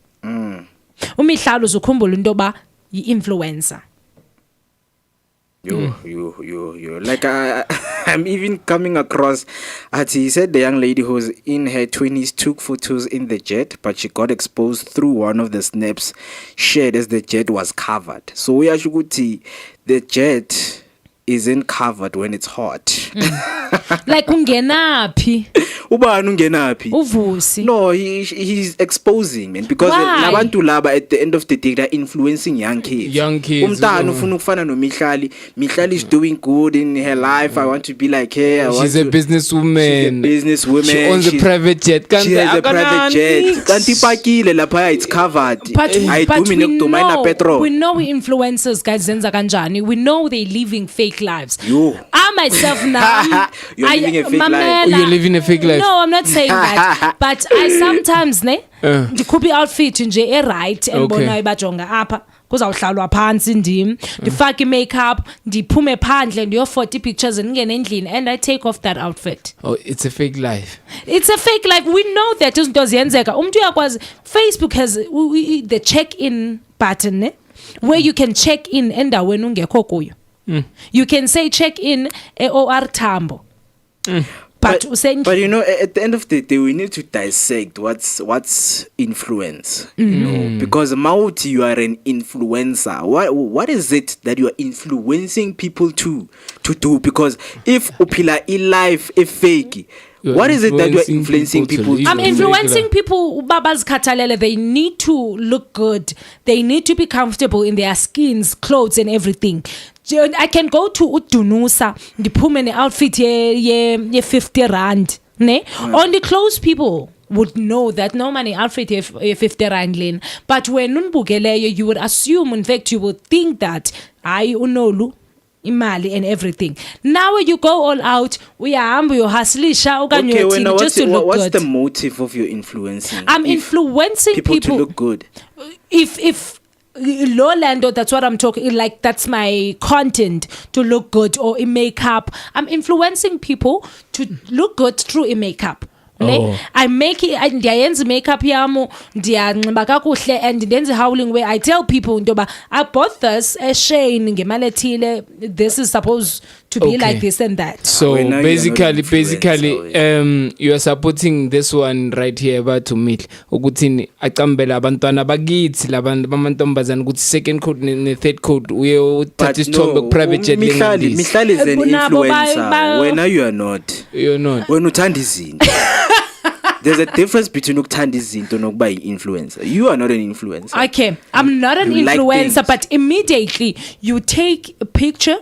uMihlali uzukhumbula into ba yi-influencer. You like I'm even coming across he said the young lady who's in her 20s took photos in the jet, but she got exposed through one of the snaps shared as the jet was covered. So we are shukuthi the jet isn't covered when it's hot. Like ungenaphi ubani ungenaphi Uvusi. no he's exposing man because Why? labantu laba at the end of the day they're influencing young kids umntana ufuna ukufana no Mihlali is doing good in her life I want to be like her she's a businesswoman she owns a private jet she has a private jet kanti ipakile lapha it's covered But petrol we know influencers guys zenza kanjani. We know they living fake lives. I myself now You're living a fake life. You're living a fake life. No, I'm not saying that. But I sometimes ndikhuphe outfit nje right endibona ibajonga apha kuzawuhlalwa phansi ndim ndifake makeup ndiphume phandle ndiyofota pictures ndingene endlini and I take off that outfit. Oh, it's a fake life. It's a fake life. We know that izinto ziyenzeka. Umuntu uyakwazi Facebook has the check-in button where you can check in endaweni ungekho kuyo. You can say check in OR Tambo. But you know at the end of the day we need to dissect what's influence you know because mauti you are an influencer what is it that you are influencing people to do because if uphila life fake what is it that you are influencing people to? I'm influencing people babazikhathalele. They need to look good. They need to be comfortable in their skins, clothes and everything. I can go to Udunusa, ndiphume ne outfit ye 50 rand, ne? Only close people would know that no money outfit ye 50 rand lane. But when unbukeleyo, you would assume, in fact, you would think that I unolu imali and everything. Now when you go all out, uyahamba uyahustlisha okanye uyothini just to look what's good. What's the motive of your influencing? I'm influencing people to look good. If Lolando, that's what I'm talking like that's my content to look good or in makeup. I'm influencing people to look good through in makeup. I make it ndiyayenza makeup yami ndiyanxiba kakuhle and ndenze howling where I tell people ndoba I bought this Shane ngemali ethile this is supposed to be like this and that. So basically you are supporting this one right here about to meet ukuthi aqambela abantwana bakithi labantu bamantombazana ukuthi second code ne third code uyothatha isithombe private jet Mihlali is an influencer when you are not when uthanda izinto. There's a difference between ukuthanda izinto nokuba influencer. You are not an influencer. Okay, I'm not an influencer, but immediately you take a picture,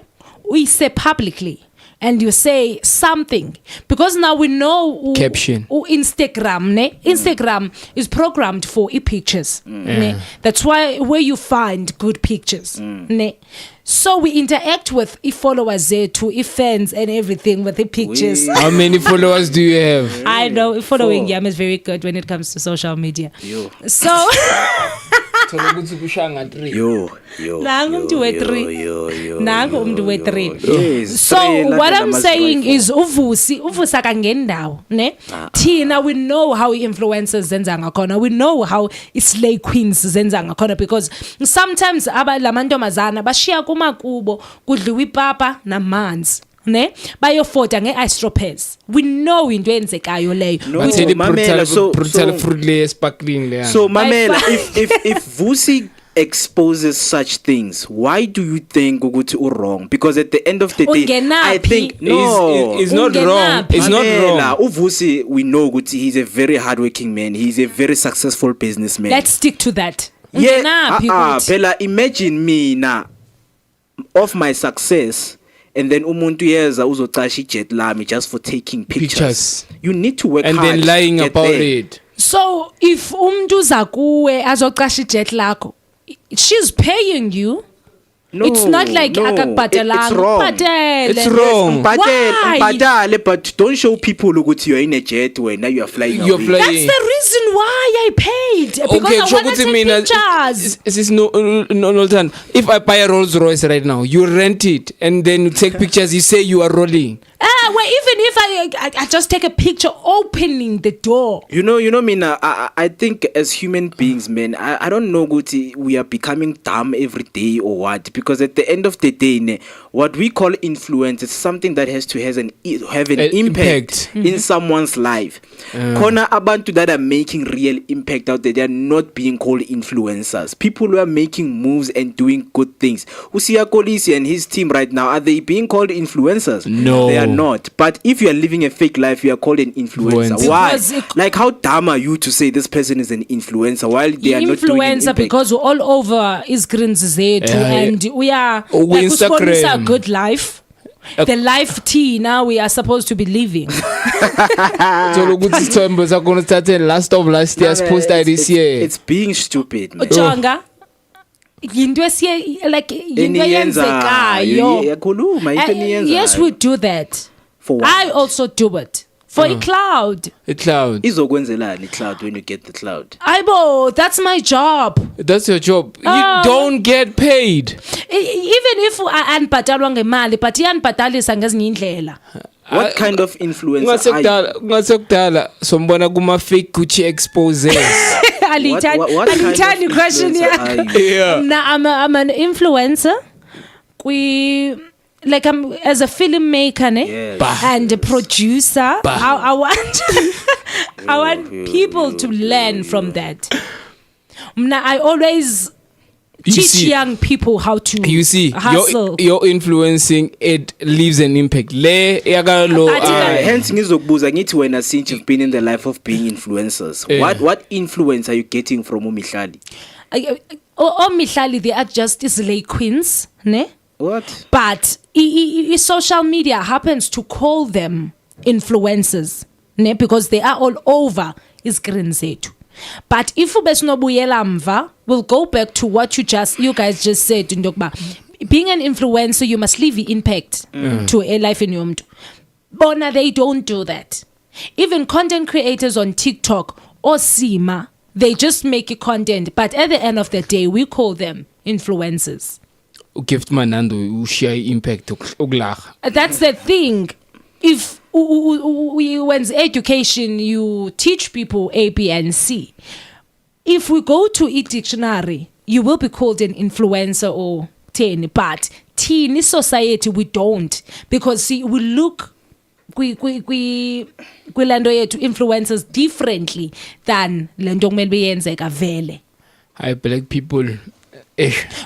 we say publicly, and you say something because now we know caption. Instagram, ne? Instagram is programmed for pictures. Ne? That's why where you find good pictures. Ne? So we interact with followers there too, fans and everything with the pictures. How many followers do you have? I know following Yam is very good when it comes to social media. So nangu umntu we-3 so what I'm saying is uvusa kangendawo ne thina we know how influencers zenza ngakhona, we know how slay queens zenza ngakhona because sometimes lamantombazana bashiya kumakubo kudliwa ipapa namanzi ne bayofota ngeastropes. We know into enzekayo leyo. Brutal fruit le sparkling le. So mamela if Vusi exposes such things, why do you think ukuthi wrong? Because at the end of the day I think no it's not wrong. It's not wrong. Uvusi we know ukuthi he's a very hardworking man. He's a very successful businessman. Let's stick to that. Phela imagine me na of my success and then umuntu yeza uzoqasha ijet lami just for taking pictures. You need to work and hard and then lying about it. So if umuntu zakuwe azoqasha ijet lakho, she's paying you. No, it's not like akakubhadalanga. It's wrong. Why? But don't show people ukuthi you're in a jet when now you are flying. You're flying. That's the reason why I paid. Because I want to take pictures. This is no. If I buy a Rolls Royce right now, you rent it and then you take pictures. You say you are rolling. Well, even if I just take a picture opening the door. You know, Mina, I think as human beings, man, I don't know Guti, we are becoming dumb every day or what. Because at the end of the day, what we call influence is something that has to have an impact in someone's life. Kona abantu that are making real impact out there, they are not being called influencers. People who are making moves and doing good things. Kolisi and his team right now, are they being called influencers? No. They are not. But if you are and living a fake life, you are called an influencer. Influencer. Why? Because Like, how dumb are you to say this person is an influencer while they are not doing an influencer impact? because we're all over iscreens zethu and we are Oh, like Instagram. usibonisa a good life. The life T now we are supposed to be living. Thola ukuthi isithombe sakho usithathe last of last year post this year. It's being stupid. Jonga yinto esiye like yinto eyenzekayo. Yakhuluma into eniyenzayo. Yes, we do that. For what? I also do it for a cloud. A cloud. Izokwenzelani cloud when you get the cloud? Aibo, that's my job. That's your job. You Oh. don't get paid. Even if anibhatalwa ngemali but iyanibhatalisa ngezinye indlela. What kind of influencer are you? Ngasekudala sombona kuma fake Gucci exposes. What kind Alithandi of question influencer are you? Yeah. Now I'm an influencer. I'm as a filmmaker, ne? Yes. And a producer. I want I want people to learn from that. Now I always You teach see- young people how to You see, hustle. your influencing, it leaves an impact. Le yakalo. I think I- Hence ngizokubuza ngithi wena since you've been in the life of being influencers, Yeah. what influence are you getting from Mihlali? Mihlali, they are just slay queens, ne? What? But social media happens to call them influencers, ne? Because they are all over iscreen zethu. But if ubesinobuyela mva, we'll go back to what you guys just said into yokuba being an influencer you must leave the impact to a life in your mntu. Bona they don't do that. Even content creators on TikTok or Sima, they just make a content, but at the end of the day we call them influencers. Gift manando ushare impact ukulaga. That's the thing. If when's education, you teach people A, B, and C. If we go to a dictionary, you will be called an influencer or ten. But in society, we don't, because see, we look kwilando yethu influencers differently than lento kumele beyenzeka vele. Hi, black people.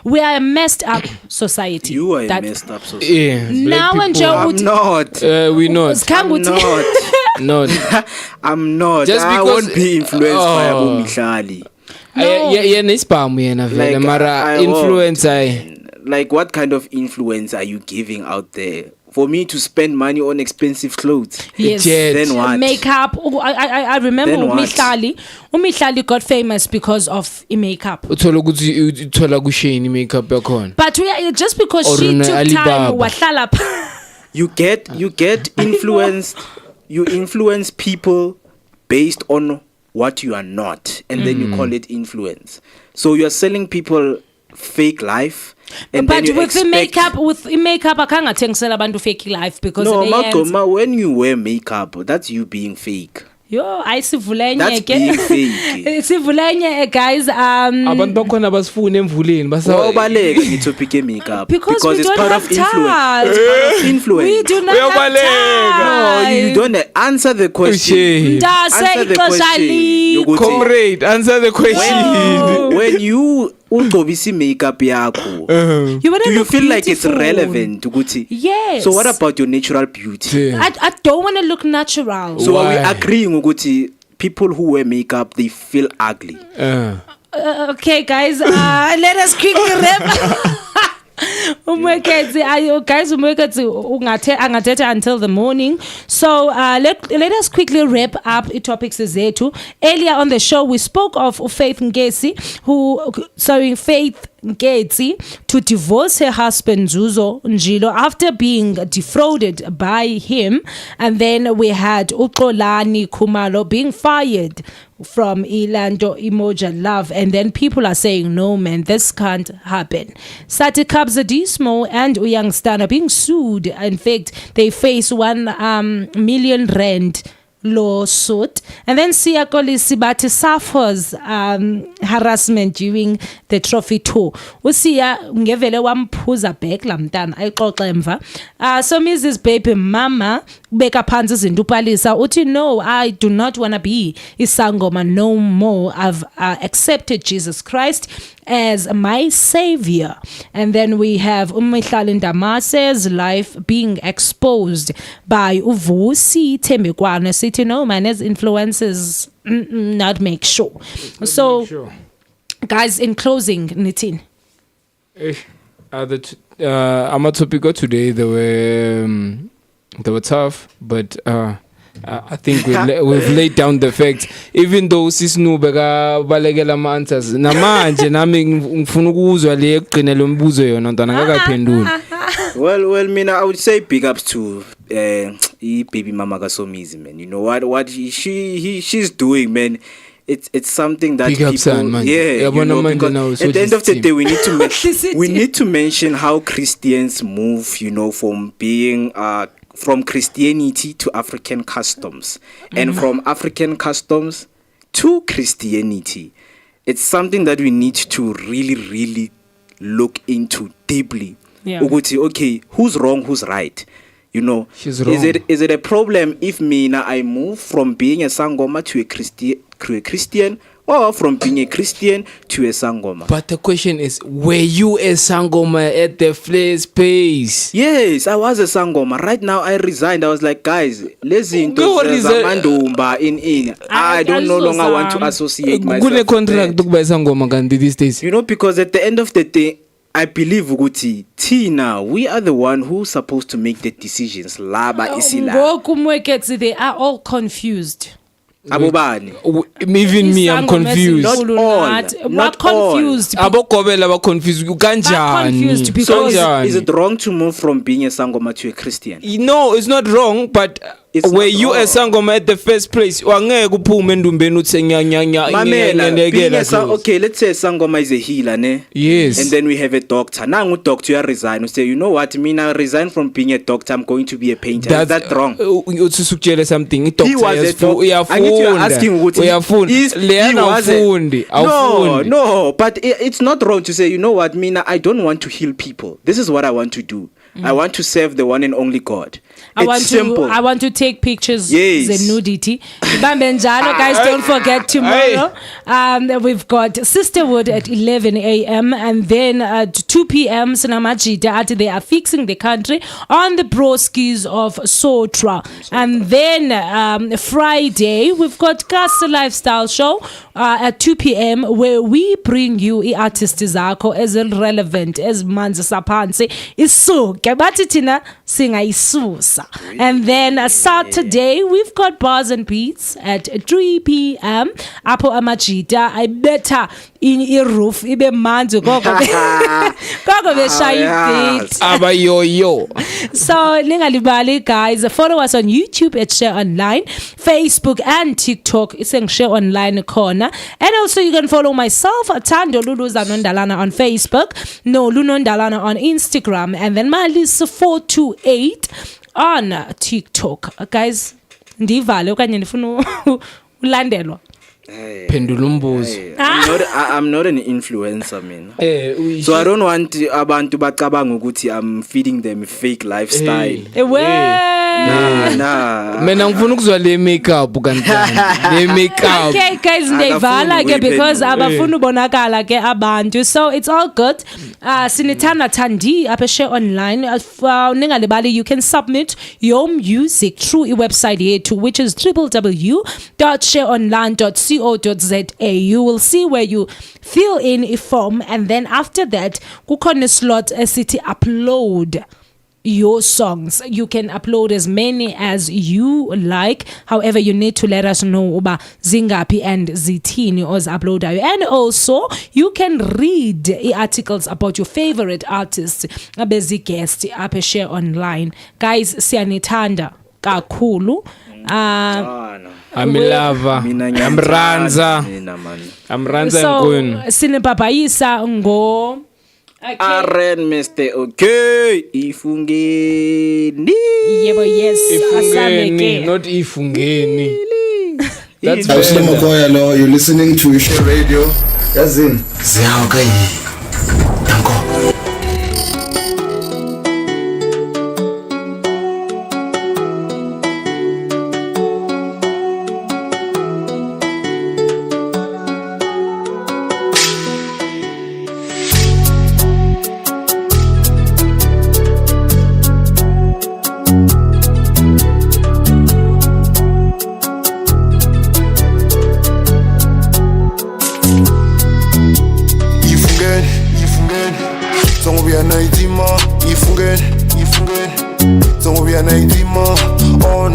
We are a messed up society. You are a That- messed up society. Yeah, Now black and people. I'm not. We not. Skang I'm uthi- not. Not. I'm not. Just I because- won't be influenced by Oh. Mihlali. Yeah, nispamu yena vele Like, mara I won't. influencer. Like, what kind of influence are you giving out there? For me to spend money on expensive clothes? Yes. Jet. Then what? Makeup. I remember Then what? Mihlali got famous because of makeup. Uthola ukuthi uthola kusheni makeup yakhona. But just because Or she na took Alibaba. time, wahlala pa- You get influenced. You influence people based on what you are not, and then you call it influence. So you are selling people fake life, and but then you with the expect. makeup, I can't thengisela abantu fake life because No, in the end- Magoma, when you wear makeup, that's you being fake. Yo, ayisivulenye That's being fake. Sivulenye guys. Abantu bakhona basifuna emvuleni basa. Wabaleka nge-topic ye-makeup Because we it's don't part have of influence. time. It's part of influence. We do not have Uyabaleka. No, time. you don't answer the question. Ushe. Ndase Answer the ixesha question. li- Yokuthi, Comrade, answer the question. when you ugcobisa makeup yakho, You wanna do you look feel like it's beautiful. relevant ukuthi? Yes. So what about your natural beauty? I don't want to look natural. So are we Why? agreeing ukuthi people who wear makeup they feel ugly? Okay, guys, let us quickly wrap. Moeketsi, guys, Moeketsi angathetha until the morning. So let us quickly wrap up the topics zethu. Earlier on the show, we spoke of Faith Nketsi, Faith Nketsi to divorce her husband Zuzo Njilo after being defrauded by him, and then we had Xolani Khumalo being fired from Ilando Emoja Love, and then people are saying no man, this can't happen. Sati Kabza Dismo and Uyang Stan are being sued. In fact, they face 1 million rand lawsuit. And then Siya Kolisi suffers harassment during the trophy tour. Usiya ngevele wamphuza back lamntana ayixoxe emva. So Mrs. Baby Mama beka phansi izinto upalisa uthi no, I do not want to be isangoma no more. I've accepted Jesus Christ as my savior. And then we have Mihlali Ndamase's life being exposed by Uvusi Thembekwana. City no man, as influences not make sure. So guys, in closing, Nitin. I'm topical today. They were tough, but I think we've laid down the facts. Even though sisinu beka balekela ama answers namanje nami ngifuna ukuzwa le egcine lo mbuzo yona ntana ngakaphendula. Well, mina, I would say big ups to baby mama Kasomizi, man. You know what she's doing, man. It's something that people, man. You know, because at the end of the day, we need to mention how Christians move, you know, from being from Christianity to African customs, and from African customs to Christianity. It's something that we need to really, really look into deeply. Yeah. Okay, who's wrong, who's right? You know, she's wrong. Is it a problem if I move from being a sangoma to a Christian, or from being a Christian to a sangoma? But the question is, were you a sangoma at the first place? Yes, I was a sangoma. Right now, I resigned. I was like, guys, listen to Zamandumba in. I don't no longer want to associate myself. Good contract to buy sangoma these days. You know, because at the end of the day, I believe Uguti, Tina, we are the one who's supposed to make the decisions. Laba isila. Moeketsi, they are all confused. Abobani. Even me, I'm confused. Not all. Not confused. Abokobela confused. You can't confused because so is it wrong to move from being a sangoma to a Christian? No, it's not wrong, but were you a sangoma at the first place? Okay, let's say sangoma is a healer, ne? Yes. And then we have a doctor. Now doctor you resign. You say, you know what? I resign from being a doctor. I'm going to be a painter. Is that wrong? Something. He was a doctor. I need to ask him what he was. No, but it's not wrong to say, you know what, I don't want to heal people. This is what I want to do. I want to serve the one and only God. I want to take pictures. Yes. The nudity. Guys, don't forget tomorrow. We've got Sisterhood at 11 a.m. and then at 2 p.m. Sinamajida. They are fixing the country on the broskies of Sotra. And then Friday, we've got Kabza Lifestyle Show at 2 p.m. where we bring you artists zako as relevant as Manzi Sapanse is so. Tina singa isusa. And then Saturday we've got Bars and Beats at 3 p.m. Apo Amajita. I better in a roof ibe manzo gogo be shy beat. Aba yo. So lingalibali guys, follow us on YouTube at Share Online, Facebook and TikTok it's Share Online corner. And also you can follow myself Noluthando Nondalana on Facebook, Noluthando Nondalana on Instagram, and then Malisa 428 on TikTok. Guys, ndivale okanye ndifuna ulandelwa. I'm not an influencer, man. So I don't want abantu bacabanga ukuthi I'm feeding them fake lifestyle. Nah. Mina ngifuna ukuzwa le makeup kancane. Le makeup. Okay guys, ndivala ke because abafuna ubonakala ke abantu. So it's all good. Sinithanda thandi apha Share Online. Ningalibali, you can submit your music through a website yethu which is www.shareonline.co.za. You will see where you fill in a form, and then after that kukhona slot esithi upload your songs. You can upload as many as you like. However, you need to let us know uba zingapi and zithini oz uploadayo. And also you can read articles about your favorite artists abezi guest apha Share Online. Guys, siyanithanda kakhulu. I'm lover. I'm Ranza nkuni. Sinipapayisa ngo Aren Mr. Okay, ifungeni. Yebo, yes. Ifungeni, not ifungeni. That's you're listening to Share Radio. Yazin. Ziyaokayi. itima. On,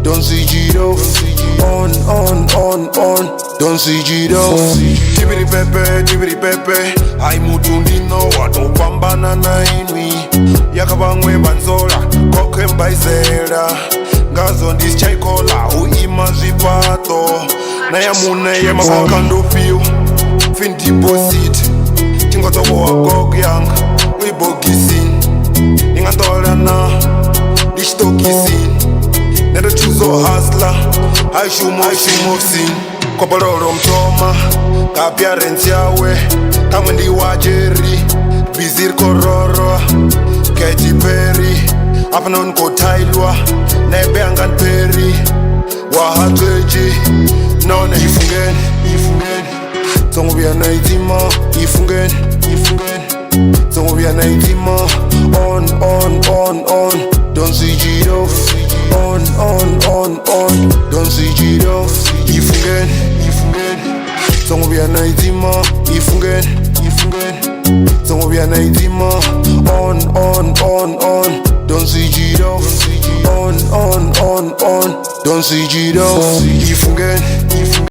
don't switch it off. On, don't switch it off. Tibiri pepe, hai mutundino watopambana na inwi. Yakabangwe banzola, koke mbaizera. Ngazo ndischaikola, uima zipato. Naya mune ye makakando feel. Fin deposit. Chingoto wako yang, we bogisin. Ingatolana, dishtokisin. Never choose a hustler, I should move sin. Kopororo mtoma, kapia rentiawe. Kamwendi wajeri, bizir kororo. Keji peri, apanon kotailwa. Nebe angan peri, wahatweji. None ifungen. Tongo bia na itima, ifungen. Tongo bia na itima. On, don't switch it off. On, don't switch it off. Ifungen. Tongo bia na itima, ifungen. Tongo bia na itima. On, don't switch it off. On, don't switch it off. Ifungen.